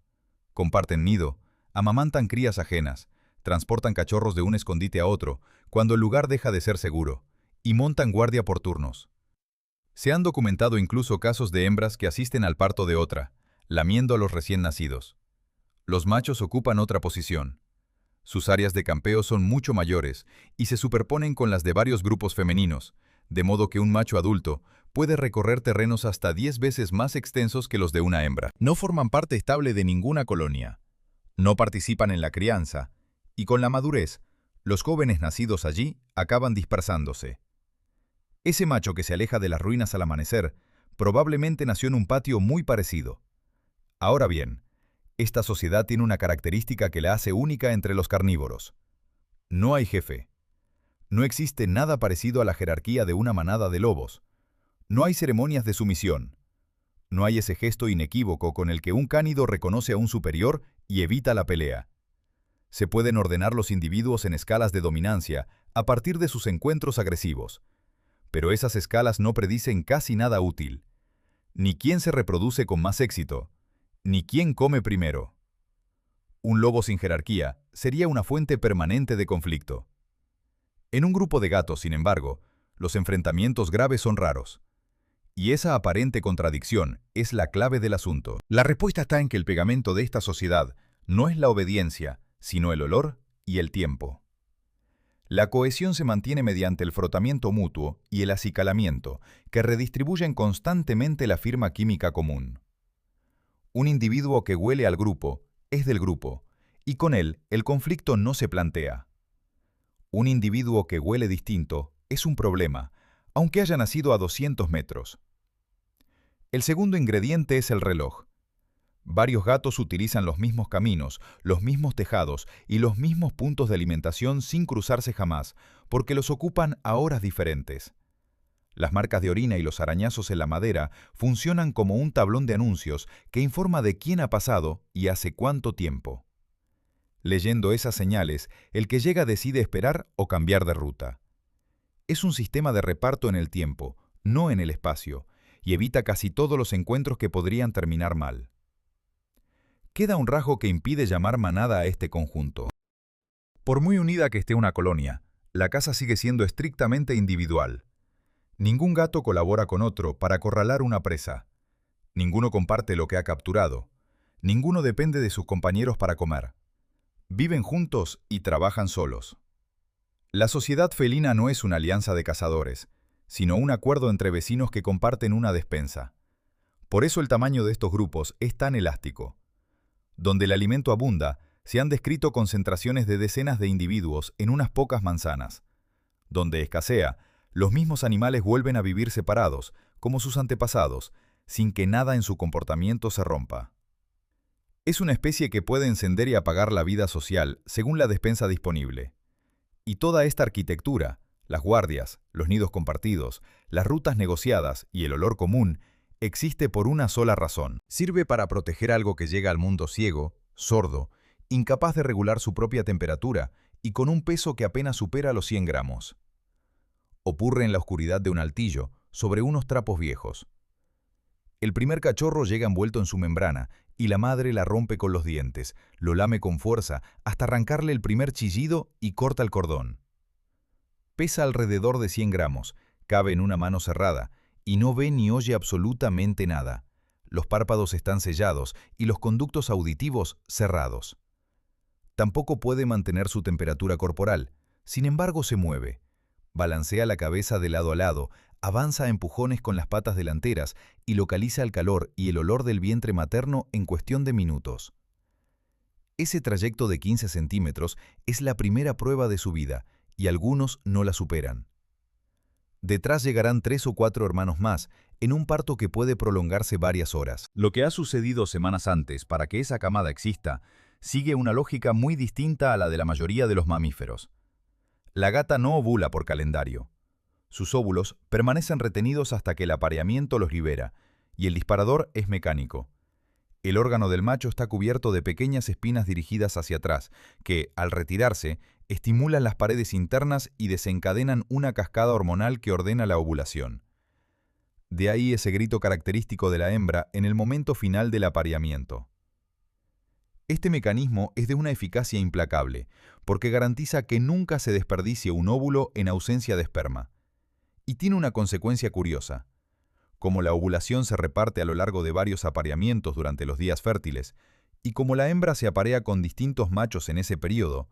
Comparten nido, amamantan crías ajenas, transportan cachorros de un escondite a otro cuando el lugar deja de ser seguro, y montan guardia por turnos. Se han documentado incluso casos de hembras que asisten al parto de otra, lamiendo a los recién nacidos. Los machos ocupan otra posición. Sus áreas de campeo son mucho mayores y se superponen con las de varios grupos femeninos, de modo que un macho adulto puede recorrer terrenos hasta 10 veces más extensos que los de una hembra. No forman parte estable de ninguna colonia. No participan en la crianza, y con la madurez, los jóvenes nacidos allí acaban dispersándose. Ese macho que se aleja de las ruinas al amanecer probablemente nació en un patio muy parecido. Ahora bien, esta sociedad tiene una característica que la hace única entre los carnívoros. No hay jefe. No existe nada parecido a la jerarquía de una manada de lobos. No hay ceremonias de sumisión. No hay ese gesto inequívoco con el que un cánido reconoce a un superior y evita la pelea. Se pueden ordenar los individuos en escalas de dominancia a partir de sus encuentros agresivos. Pero esas escalas no predicen casi nada útil. Ni quién se reproduce con más éxito, ni quién come primero. Un lobo sin jerarquía sería una fuente permanente de conflicto. En un grupo de gatos, sin embargo, los enfrentamientos graves son raros. Y esa aparente contradicción es la clave del asunto. La respuesta está en que el pegamento de esta sociedad no es la obediencia, sino el olor y el tiempo. La cohesión se mantiene mediante el frotamiento mutuo y el acicalamiento, que redistribuyen constantemente la firma química común. Un individuo que huele al grupo es del grupo, y con él el conflicto no se plantea. Un individuo que huele distinto es un problema, aunque haya nacido a 200 metros. El segundo ingrediente es el reloj. Varios gatos utilizan los mismos caminos, los mismos tejados y los mismos puntos de alimentación sin cruzarse jamás, porque los ocupan a horas diferentes. Las marcas de orina y los arañazos en la madera funcionan como un tablón de anuncios que informa de quién ha pasado y hace cuánto tiempo. Leyendo esas señales, el que llega decide esperar o cambiar de ruta. Es un sistema de reparto en el tiempo, no en el espacio, y evita casi todos los encuentros que podrían terminar mal. Queda un rasgo que impide llamar manada a este conjunto. Por muy unida que esté una colonia, la caza sigue siendo estrictamente individual. Ningún gato colabora con otro para acorralar una presa. Ninguno comparte lo que ha capturado. Ninguno depende de sus compañeros para comer. Viven juntos y trabajan solos. La sociedad felina no es una alianza de cazadores, sino un acuerdo entre vecinos que comparten una despensa. Por eso el tamaño de estos grupos es tan elástico. Donde el alimento abunda, se han descrito concentraciones de decenas de individuos en unas pocas manzanas. Donde escasea, los mismos animales vuelven a vivir separados, como sus antepasados, sin que nada en su comportamiento se rompa. Es una especie que puede encender y apagar la vida social según la despensa disponible. Y toda esta arquitectura, las guardias, los nidos compartidos, las rutas negociadas y el olor común, existe por una sola razón. Sirve para proteger algo que llega al mundo ciego, sordo, incapaz de regular su propia temperatura y con un peso que apenas supera los 100 gramos. Ocurre en la oscuridad de un altillo, sobre unos trapos viejos. El primer cachorro llega envuelto en su membrana y la madre la rompe con los dientes, lo lame con fuerza hasta arrancarle el primer chillido y corta el cordón. Pesa alrededor de 100 gramos, cabe en una mano cerrada y no ve ni oye absolutamente nada. Los párpados están sellados y los conductos auditivos cerrados. Tampoco puede mantener su temperatura corporal, sin embargo se mueve. Balancea la cabeza de lado a lado, avanza a empujones con las patas delanteras y localiza el calor y el olor del vientre materno en cuestión de minutos. Ese trayecto de 15 centímetros es la primera prueba de su vida y algunos no la superan. Detrás llegarán 3 o 4 hermanos más en un parto que puede prolongarse varias horas. Lo que ha sucedido semanas antes para que esa camada exista sigue una lógica muy distinta a la de la mayoría de los mamíferos. La gata no ovula por calendario. Sus óvulos permanecen retenidos hasta que el apareamiento los libera, y el disparador es mecánico. El órgano del macho está cubierto de pequeñas espinas dirigidas hacia atrás, que, al retirarse, estimulan las paredes internas y desencadenan una cascada hormonal que ordena la ovulación. De ahí ese grito característico de la hembra en el momento final del apareamiento. Este mecanismo es de una eficacia implacable, porque garantiza que nunca se desperdicie un óvulo en ausencia de esperma. Y tiene una consecuencia curiosa. Como la ovulación se reparte a lo largo de varios apareamientos durante los días fértiles, y como la hembra se aparea con distintos machos en ese periodo,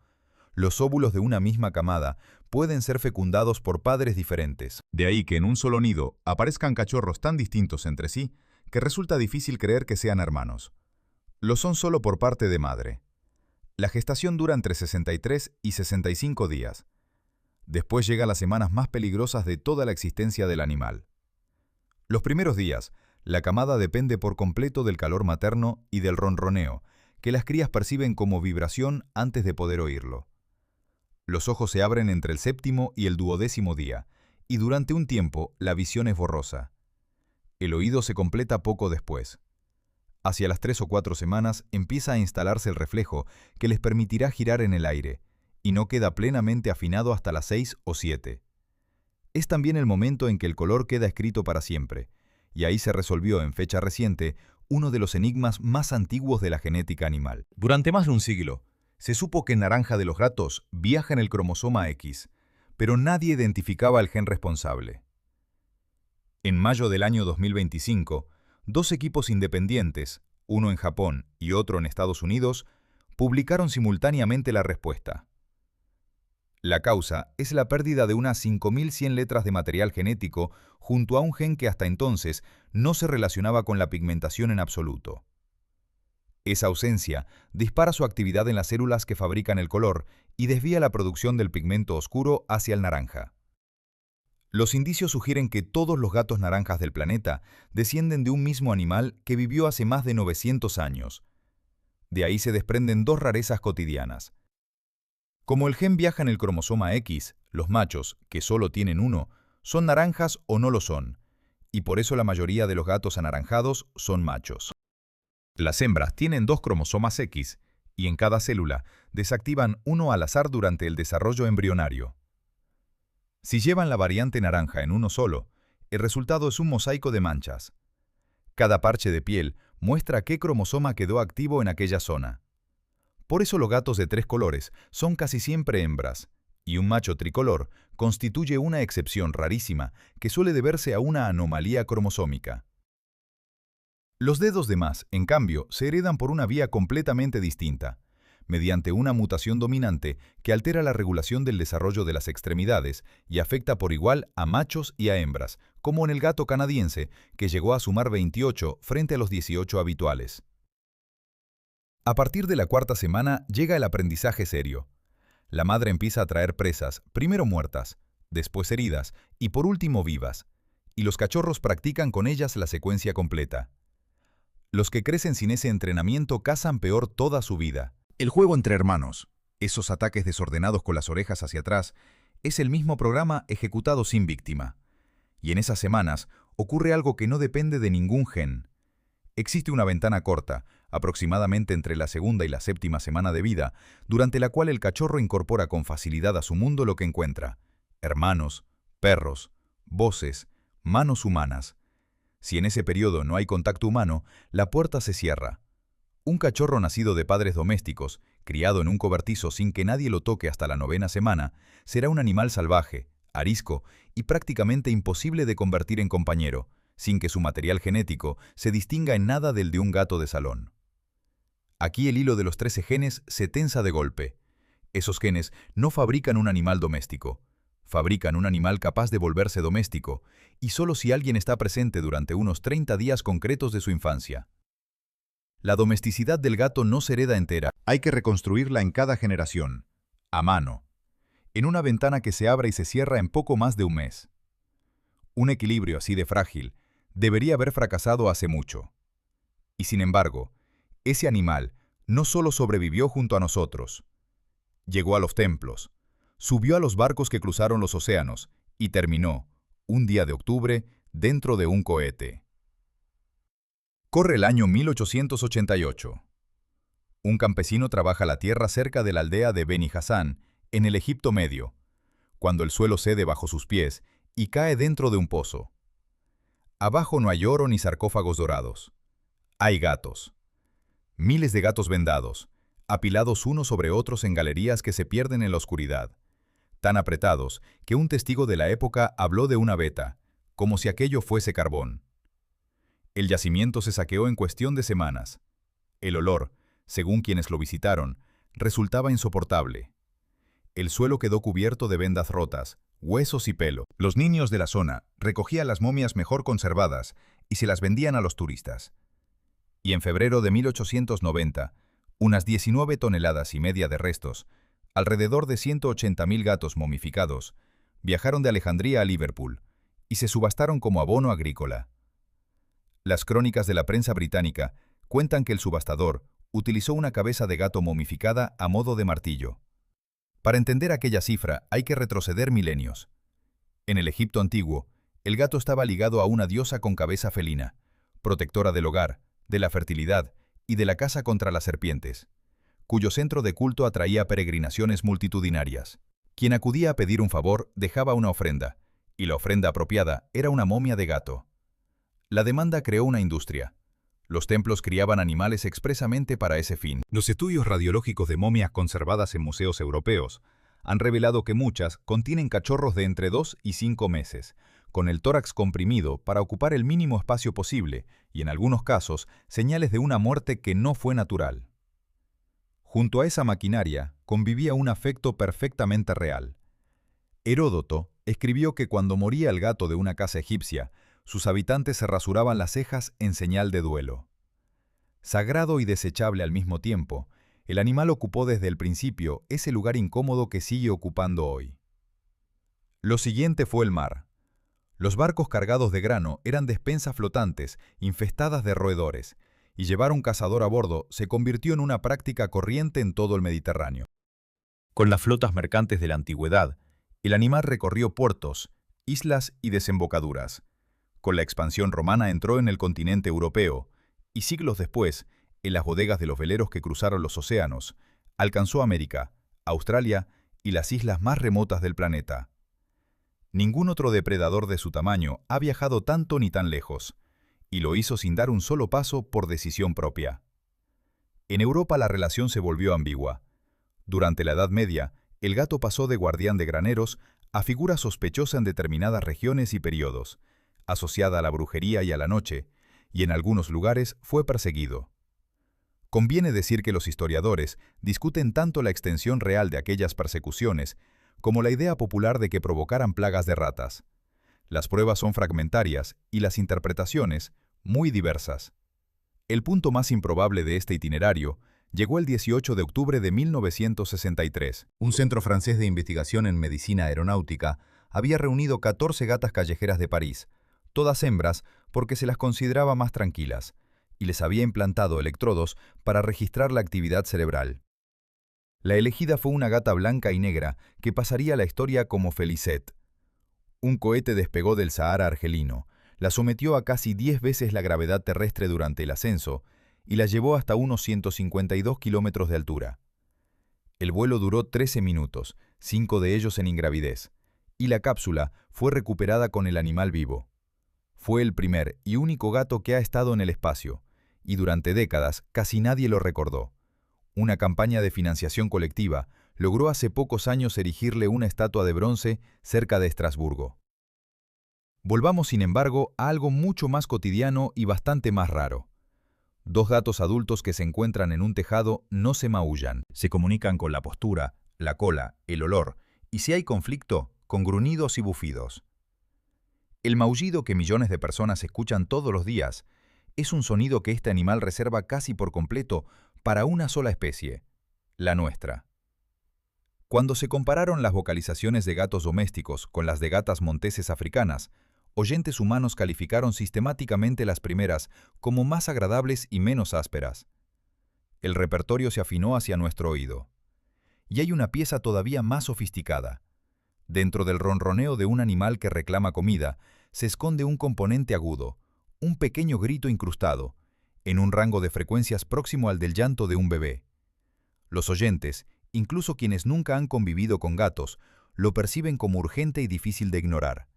los óvulos de una misma camada pueden ser fecundados por padres diferentes. De ahí que en un solo nido aparezcan cachorros tan distintos entre sí que resulta difícil creer que sean hermanos. Lo son solo por parte de madre. La gestación dura entre 63 y 65 días. Después llegan las semanas más peligrosas de toda la existencia del animal. Los primeros días, la camada depende por completo del calor materno y del ronroneo, que las crías perciben como vibración antes de poder oírlo. Los ojos se abren entre el 7º y el 12º día, y durante un tiempo la visión es borrosa. El oído se completa poco después. Hacia las 3 o 4 semanas empieza a instalarse el reflejo que les permitirá girar en el aire, y no queda plenamente afinado hasta las 6 o 7. Es también el momento en que el color queda escrito para siempre, y ahí se resolvió en fecha reciente uno de los enigmas más antiguos de la genética animal. Durante más de un siglo, se supo que el naranja de los gatos viaja en el cromosoma X, pero nadie identificaba el gen responsable. En mayo del año 2025, 2 equipos independientes, uno en Japón y otro en Estados Unidos, publicaron simultáneamente la respuesta. La causa es la pérdida de unas 5.100 letras de material genético junto a un gen que hasta entonces no se relacionaba con la pigmentación en absoluto. Esa ausencia dispara su actividad en las células que fabrican el color y desvía la producción del pigmento oscuro hacia el naranja. Los indicios sugieren que todos los gatos naranjas del planeta descienden de un mismo animal que vivió hace más de 900 años. De ahí se desprenden 2 rarezas cotidianas. Como el gen viaja en el cromosoma X, los machos, que solo tienen uno, son naranjas o no lo son, y por eso la mayoría de los gatos anaranjados son machos. Las hembras tienen 2 cromosomas X, y en cada célula desactivan uno al azar durante el desarrollo embrionario. Si llevan la variante naranja en uno solo, el resultado es un mosaico de manchas. Cada parche de piel muestra qué cromosoma quedó activo en aquella zona. Por eso los gatos de 3 colores son casi siempre hembras, y un macho tricolor constituye una excepción rarísima que suele deberse a una anomalía cromosómica. Los dedos de más, en cambio, se heredan por una vía completamente distinta, mediante una mutación dominante que altera la regulación del desarrollo de las extremidades y afecta por igual a machos y a hembras, como en el gato canadiense, que llegó a sumar 28 frente a los 18 habituales. A partir de la cuarta semana llega el aprendizaje serio. La madre empieza a traer presas, primero muertas, después heridas y por último vivas, y los cachorros practican con ellas la secuencia completa. Los que crecen sin ese entrenamiento cazan peor toda su vida. El juego entre hermanos, esos ataques desordenados con las orejas hacia atrás, es el mismo programa ejecutado sin víctima. Y en esas semanas ocurre algo que no depende de ningún gen. Existe una ventana corta, aproximadamente entre la segunda y la séptima semana de vida, durante la cual el cachorro incorpora con facilidad a su mundo lo que encuentra: hermanos, perros, voces, manos humanas. Si en ese periodo no hay contacto humano, la puerta se cierra. Un cachorro nacido de padres domésticos, criado en un cobertizo sin que nadie lo toque hasta la 9ª semana, será un animal salvaje, arisco y prácticamente imposible de convertir en compañero, sin que su material genético se distinga en nada del de un gato de salón. Aquí el hilo de los 13 genes se tensa de golpe. Esos genes no fabrican un animal doméstico. Fabrican un animal capaz de volverse doméstico, y solo si alguien está presente durante unos 30 días concretos de su infancia. La domesticidad del gato no se hereda entera, hay que reconstruirla en cada generación, a mano, en una ventana que se abre y se cierra en poco más de un mes. Un equilibrio así de frágil debería haber fracasado hace mucho. Y sin embargo, ese animal no solo sobrevivió junto a nosotros, llegó a los templos, subió a los barcos que cruzaron los océanos y terminó, un día de octubre, dentro de un cohete. Corre el año 1888. Un campesino trabaja la tierra cerca de la aldea de Beni Hassan, en el Egipto Medio, cuando el suelo cede bajo sus pies y cae dentro de un pozo. Abajo no hay oro ni sarcófagos dorados. Hay gatos. Miles de gatos vendados, apilados unos sobre otros en galerías que se pierden en la oscuridad, tan apretados que un testigo de la época habló de una veta, como si aquello fuese carbón. El yacimiento se saqueó en cuestión de semanas. El olor, según quienes lo visitaron, resultaba insoportable. El suelo quedó cubierto de vendas rotas, huesos y pelo. Los niños de la zona recogían las momias mejor conservadas y se las vendían a los turistas. Y en febrero de 1890, unas 19,5 toneladas de restos, alrededor de 180.000 gatos momificados, viajaron de Alejandría a Liverpool y se subastaron como abono agrícola. Las crónicas de la prensa británica cuentan que el subastador utilizó una cabeza de gato momificada a modo de martillo. Para entender aquella cifra hay que retroceder milenios. En el Egipto antiguo, el gato estaba ligado a una diosa con cabeza felina, protectora del hogar, de la fertilidad y de la caza contra las serpientes, cuyo centro de culto atraía peregrinaciones multitudinarias. Quien acudía a pedir un favor dejaba una ofrenda, y la ofrenda apropiada era una momia de gato. La demanda creó una industria. Los templos criaban animales expresamente para ese fin. Los estudios radiológicos de momias conservadas en museos europeos han revelado que muchas contienen cachorros de entre 2 y 5 meses, con el tórax comprimido para ocupar el mínimo espacio posible y, en algunos casos, señales de una muerte que no fue natural. Junto a esa maquinaria convivía un afecto perfectamente real. Heródoto escribió que cuando moría el gato de una casa egipcia, sus habitantes se rasuraban las cejas en señal de duelo. Sagrado y desechable al mismo tiempo, el animal ocupó desde el principio ese lugar incómodo que sigue ocupando hoy. Lo siguiente fue el mar. Los barcos cargados de grano eran despensas flotantes, infestadas de roedores, y llevar un cazador a bordo se convirtió en una práctica corriente en todo el Mediterráneo. Con las flotas mercantes de la antigüedad, el animal recorrió puertos, islas y desembocaduras. Con la expansión romana entró en el continente europeo, y siglos después, en las bodegas de los veleros que cruzaron los océanos, alcanzó América, Australia y las islas más remotas del planeta. Ningún otro depredador de su tamaño ha viajado tanto ni tan lejos, y lo hizo sin dar un solo paso por decisión propia. En Europa la relación se volvió ambigua. Durante la Edad Media, el gato pasó de guardián de graneros a figura sospechosa en determinadas regiones y periodos, asociada a la brujería y a la noche, y en algunos lugares fue perseguido. Conviene decir que los historiadores discuten tanto la extensión real de aquellas persecuciones como la idea popular de que provocaran plagas de ratas. Las pruebas son fragmentarias y las interpretaciones muy diversas. El punto más improbable de este itinerario llegó el 18 de octubre de 1963. Un centro francés de investigación en medicina aeronáutica había reunido 14 gatas callejeras de París, todas hembras porque se las consideraba más tranquilas, y les había implantado electrodos para registrar la actividad cerebral. La elegida fue una gata blanca y negra que pasaría a la historia como Felicette. Un cohete despegó del Sahara argelino, la sometió a casi 10 veces la gravedad terrestre durante el ascenso y la llevó hasta unos 152 kilómetros de altura. El vuelo duró 13 minutos, 5 de ellos en ingravidez, y la cápsula fue recuperada con el animal vivo. Fue el primer y único gato que ha estado en el espacio, y durante décadas casi nadie lo recordó. Una campaña de financiación colectiva logró hace pocos años erigirle una estatua de bronce cerca de Estrasburgo. Volvamos, sin embargo, a algo mucho más cotidiano y bastante más raro. Dos gatos adultos que se encuentran en un tejado no se maullan, se comunican con la postura, la cola, el olor, y si hay conflicto, con gruñidos y bufidos. El maullido que millones de personas escuchan todos los días es un sonido que este animal reserva casi por completo para una sola especie, la nuestra. Cuando se compararon las vocalizaciones de gatos domésticos con las de gatas monteses africanas, oyentes humanos calificaron sistemáticamente las primeras como más agradables y menos ásperas. El repertorio se afinó hacia nuestro oído. Y hay una pieza todavía más sofisticada. Dentro del ronroneo de un animal que reclama comida, se esconde un componente agudo, un pequeño grito incrustado, en un rango de frecuencias próximo al del llanto de un bebé. Los oyentes, incluso quienes nunca han convivido con gatos, lo perciben como urgente y difícil de ignorar.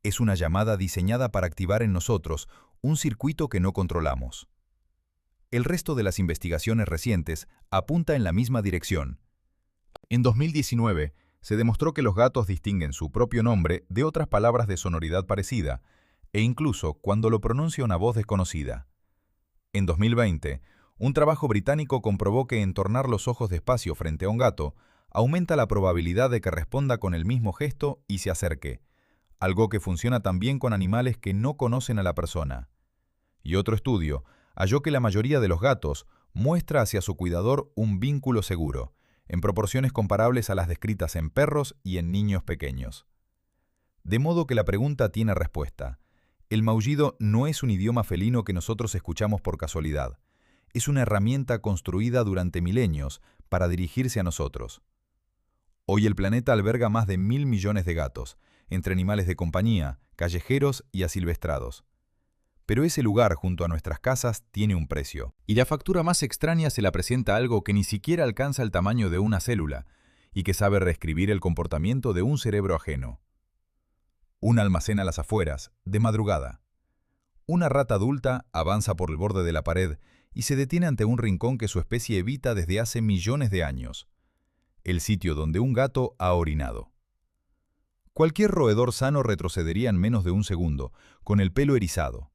Es una llamada diseñada para activar en nosotros un circuito que no controlamos. El resto de las investigaciones recientes apunta en la misma dirección. En 2019, se demostró que los gatos distinguen su propio nombre de otras palabras de sonoridad parecida, e incluso cuando lo pronuncia una voz desconocida. En 2020, un trabajo británico comprobó que entornar los ojos despacio frente a un gato aumenta la probabilidad de que responda con el mismo gesto y se acerque, algo que funciona también con animales que no conocen a la persona. Y otro estudio halló que la mayoría de los gatos muestra hacia su cuidador un vínculo seguro, en proporciones comparables a las descritas en perros y en niños pequeños. De modo que la pregunta tiene respuesta. El maullido no es un idioma felino que nosotros escuchamos por casualidad. Es una herramienta construida durante milenios para dirigirse a nosotros. Hoy el planeta alberga más de 1.000 millones de gatos, entre animales de compañía, callejeros y asilvestrados. Pero ese lugar junto a nuestras casas tiene un precio. Y la factura más extraña se la presenta algo que ni siquiera alcanza el tamaño de una célula y que sabe reescribir el comportamiento de un cerebro ajeno. Un almacén a las afueras, de madrugada. Una rata adulta avanza por el borde de la pared y se detiene ante un rincón que su especie evita desde hace millones de años. El sitio donde un gato ha orinado. Cualquier roedor sano retrocedería en menos de un segundo, con el pelo erizado.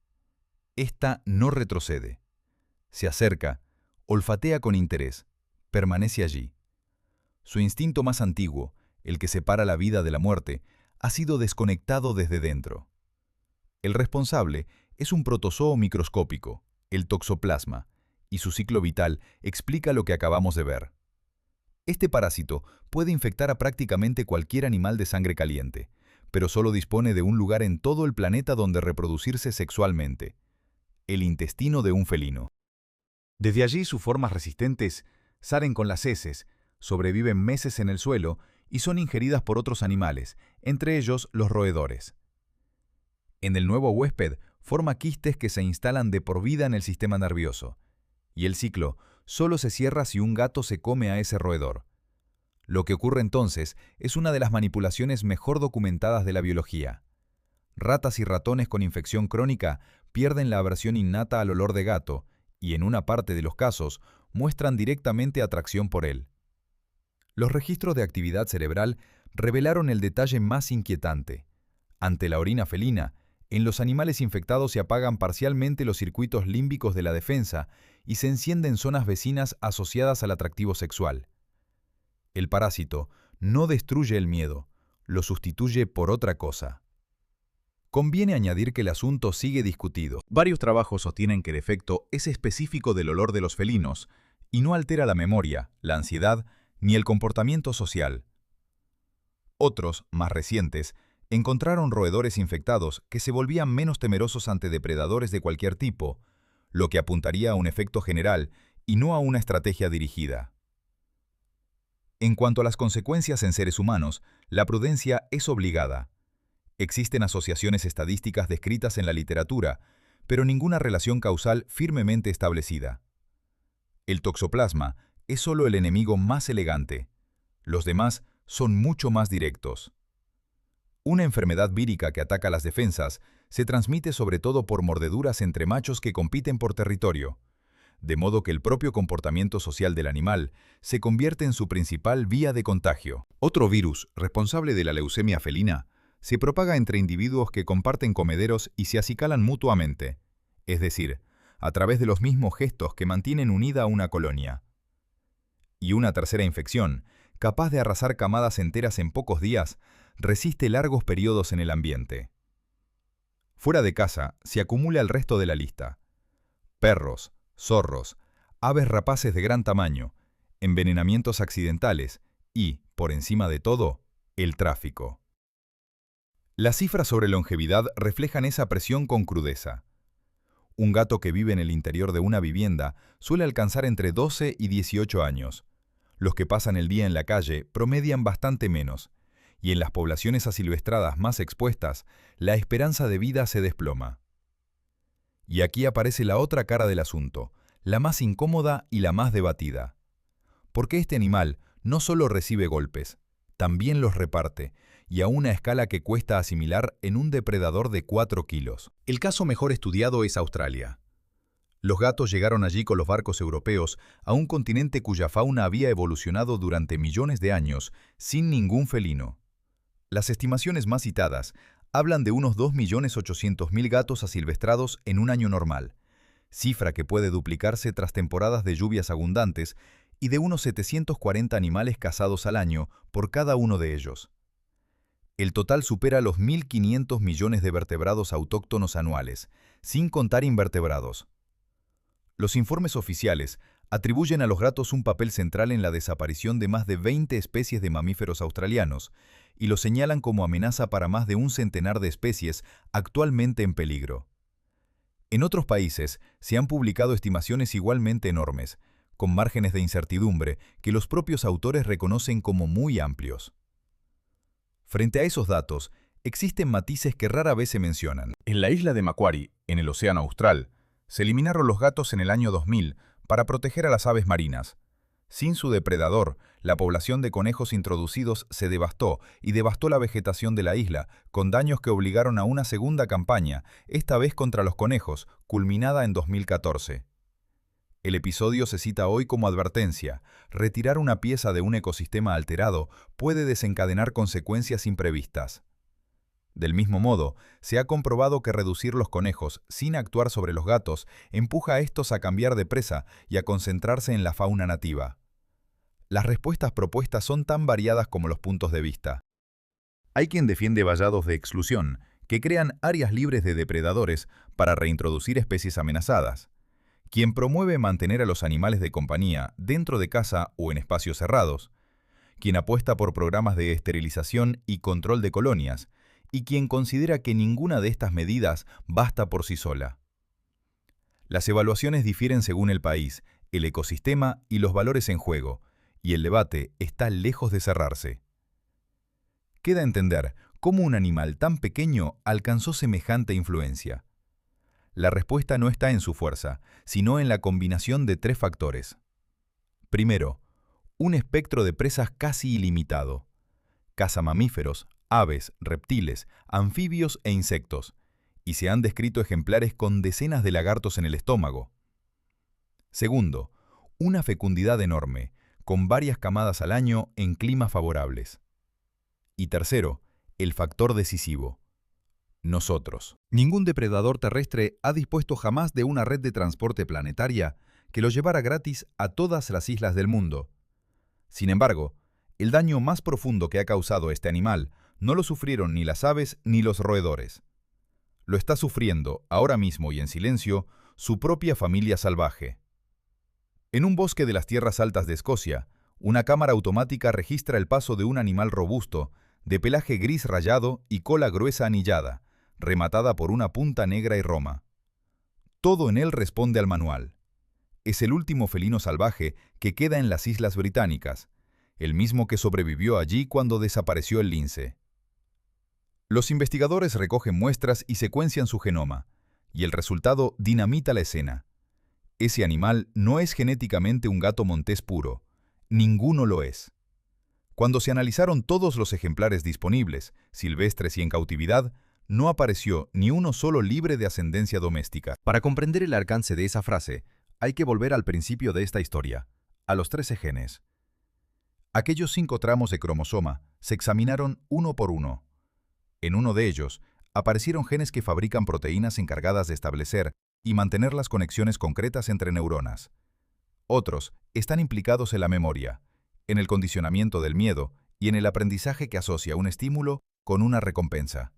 Esta no retrocede. Se acerca, olfatea con interés, permanece allí. Su instinto más antiguo, el que separa la vida de la muerte, ha sido desconectado desde dentro. El responsable es un protozoo microscópico, el toxoplasma, y su ciclo vital explica lo que acabamos de ver. Este parásito puede infectar a prácticamente cualquier animal de sangre caliente, pero solo dispone de un lugar en todo el planeta donde reproducirse sexualmente: el intestino de un felino. Desde allí sus formas resistentes salen con las heces, sobreviven meses en el suelo y son ingeridas por otros animales, entre ellos los roedores. En el nuevo huésped forma quistes que se instalan de por vida en el sistema nervioso, y el ciclo solo se cierra si un gato se come a ese roedor. Lo que ocurre entonces es una de las manipulaciones mejor documentadas de la biología. Ratas y ratones con infección crónica pierden la aversión innata al olor de gato y, en una parte de los casos, muestran directamente atracción por él. Los registros de actividad cerebral revelaron el detalle más inquietante. Ante la orina felina, en los animales infectados se apagan parcialmente los circuitos límbicos de la defensa y se enciende en zonas vecinas asociadas al atractivo sexual. El parásito no destruye el miedo, lo sustituye por otra cosa. Conviene añadir que el asunto sigue discutido. Varios trabajos sostienen que el efecto es específico del olor de los felinos y no altera la memoria, la ansiedad ni el comportamiento social. Otros, más recientes, encontraron roedores infectados que se volvían menos temerosos ante depredadores de cualquier tipo, lo que apuntaría a un efecto general y no a una estrategia dirigida. En cuanto a las consecuencias en seres humanos, la prudencia es obligada. Existen asociaciones estadísticas descritas en la literatura, pero ninguna relación causal firmemente establecida. El toxoplasma es solo el enemigo más elegante. Los demás son mucho más directos. Una enfermedad vírica que ataca las defensas se transmite sobre todo por mordeduras entre machos que compiten por territorio, de modo que el propio comportamiento social del animal se convierte en su principal vía de contagio. Otro virus, responsable de la leucemia felina, se propaga entre individuos que comparten comederos y se acicalan mutuamente, es decir, a través de los mismos gestos que mantienen unida a una colonia. Y una tercera infección, capaz de arrasar camadas enteras en pocos días, resiste largos periodos en el ambiente. Fuera de casa se acumula el resto de la lista: perros, zorros, aves rapaces de gran tamaño, envenenamientos accidentales y, por encima de todo, el tráfico. Las cifras sobre longevidad reflejan esa presión con crudeza. Un gato que vive en el interior de una vivienda suele alcanzar entre 12 y 18 años. Los que pasan el día en la calle promedian bastante menos, y en las poblaciones asilvestradas más expuestas, la esperanza de vida se desploma. Y aquí aparece la otra cara del asunto, la más incómoda y la más debatida. Porque este animal no solo recibe golpes, también los reparte, y a una escala que cuesta asimilar en un depredador de 4 kilos. El caso mejor estudiado es Australia. Los gatos llegaron allí con los barcos europeos a un continente cuya fauna había evolucionado durante millones de años sin ningún felino. Las estimaciones más citadas hablan de unos 2.800.000 gatos asilvestrados en un año normal, cifra que puede duplicarse tras temporadas de lluvias abundantes, y de unos 740 animales cazados al año por cada uno de ellos. El total supera los 1.500 millones de vertebrados autóctonos anuales, sin contar invertebrados. Los informes oficiales atribuyen a los gatos un papel central en la desaparición de más de 20 especies de mamíferos australianos y los señalan como amenaza para más de un centenar de especies actualmente en peligro. En otros países se han publicado estimaciones igualmente enormes, con márgenes de incertidumbre que los propios autores reconocen como muy amplios. Frente a esos datos, existen matices que rara vez se mencionan. En la isla de Macquarie, en el Océano Austral, se eliminaron los gatos en el año 2000 para proteger a las aves marinas. Sin su depredador, la población de conejos introducidos se devastó y devastó la vegetación de la isla, con daños que obligaron a una segunda campaña, esta vez contra los conejos, culminada en 2014. El episodio se cita hoy como advertencia: retirar una pieza de un ecosistema alterado puede desencadenar consecuencias imprevistas. Del mismo modo, se ha comprobado que reducir los conejos sin actuar sobre los gatos empuja a estos a cambiar de presa y a concentrarse en la fauna nativa. Las respuestas propuestas son tan variadas como los puntos de vista. Hay quien defiende vallados de exclusión, que crean áreas libres de depredadores para reintroducir especies amenazadas. Quien promueve mantener a los animales de compañía dentro de casa o en espacios cerrados. Quien apuesta por programas de esterilización y control de colonias, y quien considera que ninguna de estas medidas basta por sí sola. Las evaluaciones difieren según el país, el ecosistema y los valores en juego, y el debate está lejos de cerrarse. Queda entender cómo un animal tan pequeño alcanzó semejante influencia. La respuesta no está en su fuerza, sino en la combinación de 3 factores. Primero, un espectro de presas casi ilimitado. Caza mamíferos, aves, reptiles, anfibios e insectos, y se han descrito ejemplares con decenas de lagartos en el estómago. Segundo, una fecundidad enorme, con varias camadas al año en climas favorables. Y tercero, el factor decisivo: nosotros. Ningún depredador terrestre ha dispuesto jamás de una red de transporte planetaria que lo llevara gratis a todas las islas del mundo. Sin embargo, el daño más profundo que ha causado este animal no lo sufrieron ni las aves ni los roedores. Lo está sufriendo, ahora mismo y en silencio, su propia familia salvaje. En un bosque de las tierras altas de Escocia, una cámara automática registra el paso de un animal robusto, de pelaje gris rayado y cola gruesa anillada, rematada por una punta negra y roma. Todo en él responde al manual. Es el último felino salvaje que queda en las Islas Británicas, el mismo que sobrevivió allí cuando desapareció el lince. Los investigadores recogen muestras y secuencian su genoma, y el resultado dinamita la escena. Ese animal no es genéticamente un gato montés puro. Ninguno lo es. Cuando se analizaron todos los ejemplares disponibles, silvestres y en cautividad, no apareció ni uno solo libre de ascendencia doméstica. Para comprender el alcance de esa frase, hay que volver al principio de esta historia, a los 13 genes. Aquellos 5 tramos de cromosoma se examinaron uno por uno. En uno de ellos, aparecieron genes que fabrican proteínas encargadas de establecer y mantener las conexiones concretas entre neuronas. Otros están implicados en la memoria, en el condicionamiento del miedo y en el aprendizaje que asocia un estímulo con una recompensa.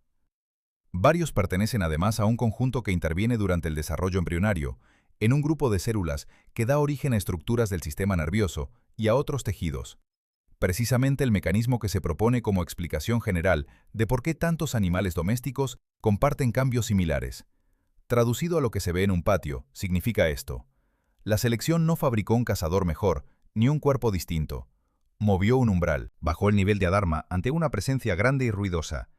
Varios pertenecen además a un conjunto que interviene durante el desarrollo embrionario, en un grupo de células que da origen a estructuras del sistema nervioso y a otros tejidos. Precisamente el mecanismo que se propone como explicación general de por qué tantos animales domésticos comparten cambios similares. Traducido a lo que se ve en un patio, significa esto: la selección no fabricó un cazador mejor, ni un cuerpo distinto. Movió un umbral, bajó el nivel de alarma ante una presencia grande y ruidosa,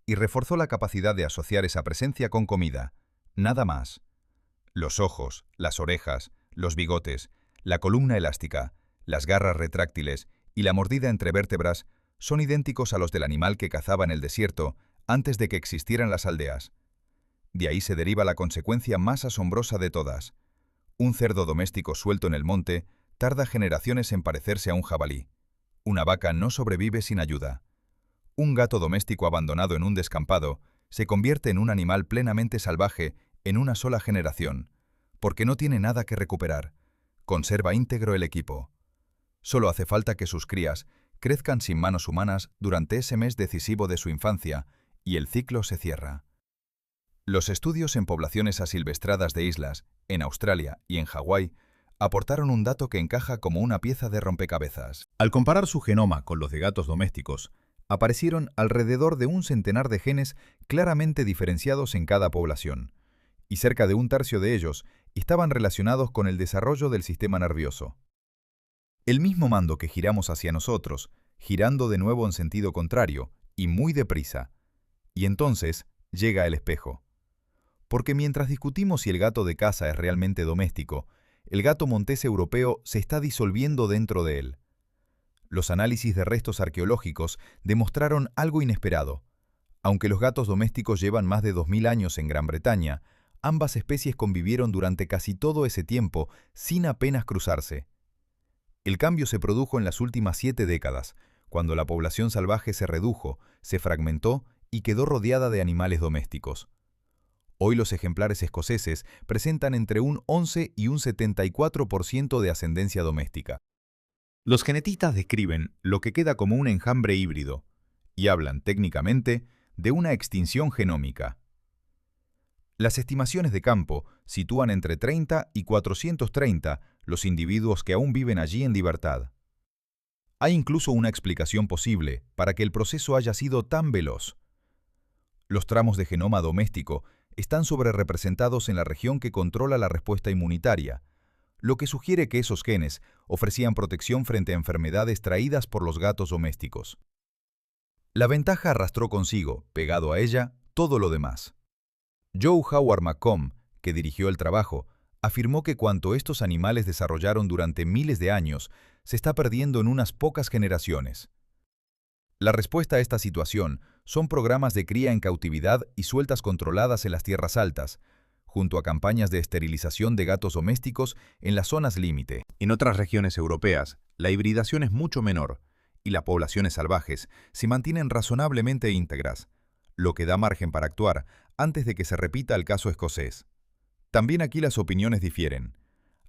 y reforzó la capacidad de asociar esa presencia con comida. Nada más. Los ojos, las orejas, los bigotes, la columna elástica, las garras retráctiles y la mordida entre vértebras son idénticos a los del animal que cazaba en el desierto antes de que existieran las aldeas. De ahí se deriva la consecuencia más asombrosa de todas. Un cerdo doméstico suelto en el monte tarda generaciones en parecerse a un jabalí. Una vaca no sobrevive sin ayuda. Un gato doméstico abandonado en un descampado se convierte en un animal plenamente salvaje en una sola generación, porque no tiene nada que recuperar. Conserva íntegro el equipo. Solo hace falta que sus crías crezcan sin manos humanas durante ese mes decisivo de su infancia y el ciclo se cierra. Los estudios en poblaciones asilvestradas de islas, en Australia y en Hawái, aportaron un dato que encaja como una pieza de rompecabezas. Al comparar su genoma con los de gatos domésticos, aparecieron alrededor de un centenar de genes claramente diferenciados en cada población, y cerca de un tercio de ellos estaban relacionados con el desarrollo del sistema nervioso. El mismo mando que giramos hacia nosotros, girando de nuevo en sentido contrario, y muy deprisa. Y entonces llega el espejo. Porque mientras discutimos si el gato de casa es realmente doméstico, el gato montés europeo se está disolviendo dentro de él. Los análisis de restos arqueológicos demostraron algo inesperado. Aunque los gatos domésticos llevan más de 2000 años en Gran Bretaña, ambas especies convivieron durante casi todo ese tiempo sin apenas cruzarse. El cambio se produjo en las últimas 7 décadas, cuando la población salvaje se redujo, se fragmentó y quedó rodeada de animales domésticos. Hoy los ejemplares escoceses presentan entre un 11 y un 74% de ascendencia doméstica. Los genetistas describen lo que queda como un enjambre híbrido y hablan técnicamente de una extinción genómica. Las estimaciones de campo sitúan entre 30 y 430 los individuos que aún viven allí en libertad. Hay incluso una explicación posible para que el proceso haya sido tan veloz. Los tramos de genoma doméstico están sobrerepresentados en la región que controla la respuesta inmunitaria, lo que sugiere que esos genes ofrecían protección frente a enfermedades traídas por los gatos domésticos. La ventaja arrastró consigo, pegado a ella, todo lo demás. Joe Howard McComb, que dirigió el trabajo, afirmó que cuanto estos animales desarrollaron durante miles de años se está perdiendo en unas pocas generaciones. La respuesta a esta situación son programas de cría en cautividad y sueltas controladas en las tierras altas, junto a campañas de esterilización de gatos domésticos en las zonas límite. En otras regiones europeas, la hibridación es mucho menor y las poblaciones salvajes se mantienen razonablemente íntegras, lo que da margen para actuar antes de que se repita el caso escocés. También aquí las opiniones difieren.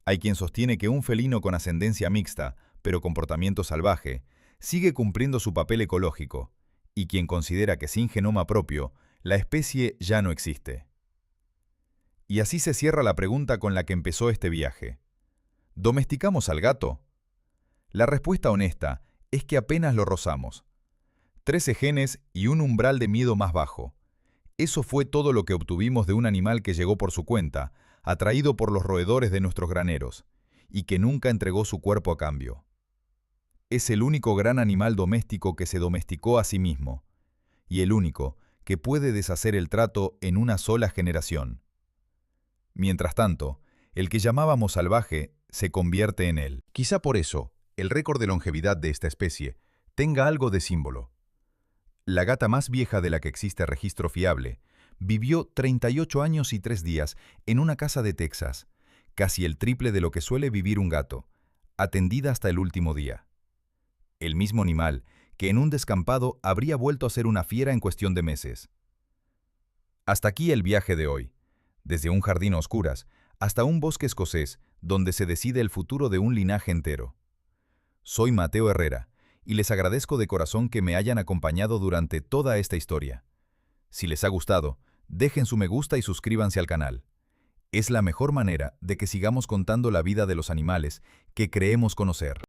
Hay quien sostiene que un felino con ascendencia mixta, pero comportamiento salvaje, sigue cumpliendo su papel ecológico, y quien considera que sin genoma propio, la especie ya no existe. Y así se cierra la pregunta con la que empezó este viaje. ¿Domesticamos al gato? La respuesta honesta es que apenas lo rozamos. 13 genes y un umbral de miedo más bajo. Eso fue todo lo que obtuvimos de un animal que llegó por su cuenta, atraído por los roedores de nuestros graneros, y que nunca entregó su cuerpo a cambio. Es el único gran animal doméstico que se domesticó a sí mismo, y el único que puede deshacer el trato en una sola generación. Mientras tanto, el que llamábamos salvaje se convierte en él. Quizá por eso, el récord de longevidad de esta especie tenga algo de símbolo. La gata más vieja de la que existe registro fiable vivió 38 años y 3 días en una casa de Texas, casi el triple de lo que suele vivir un gato, atendida hasta el último día. El mismo animal que en un descampado habría vuelto a ser una fiera en cuestión de meses. Hasta aquí el viaje de hoy, desde un jardín a oscuras hasta un bosque escocés donde se decide el futuro de un linaje entero. Soy Mateo Herrera, y les agradezco de corazón que me hayan acompañado durante toda esta historia. Si les ha gustado, dejen su me gusta y suscríbanse al canal. Es la mejor manera de que sigamos contando la vida de los animales que creemos conocer.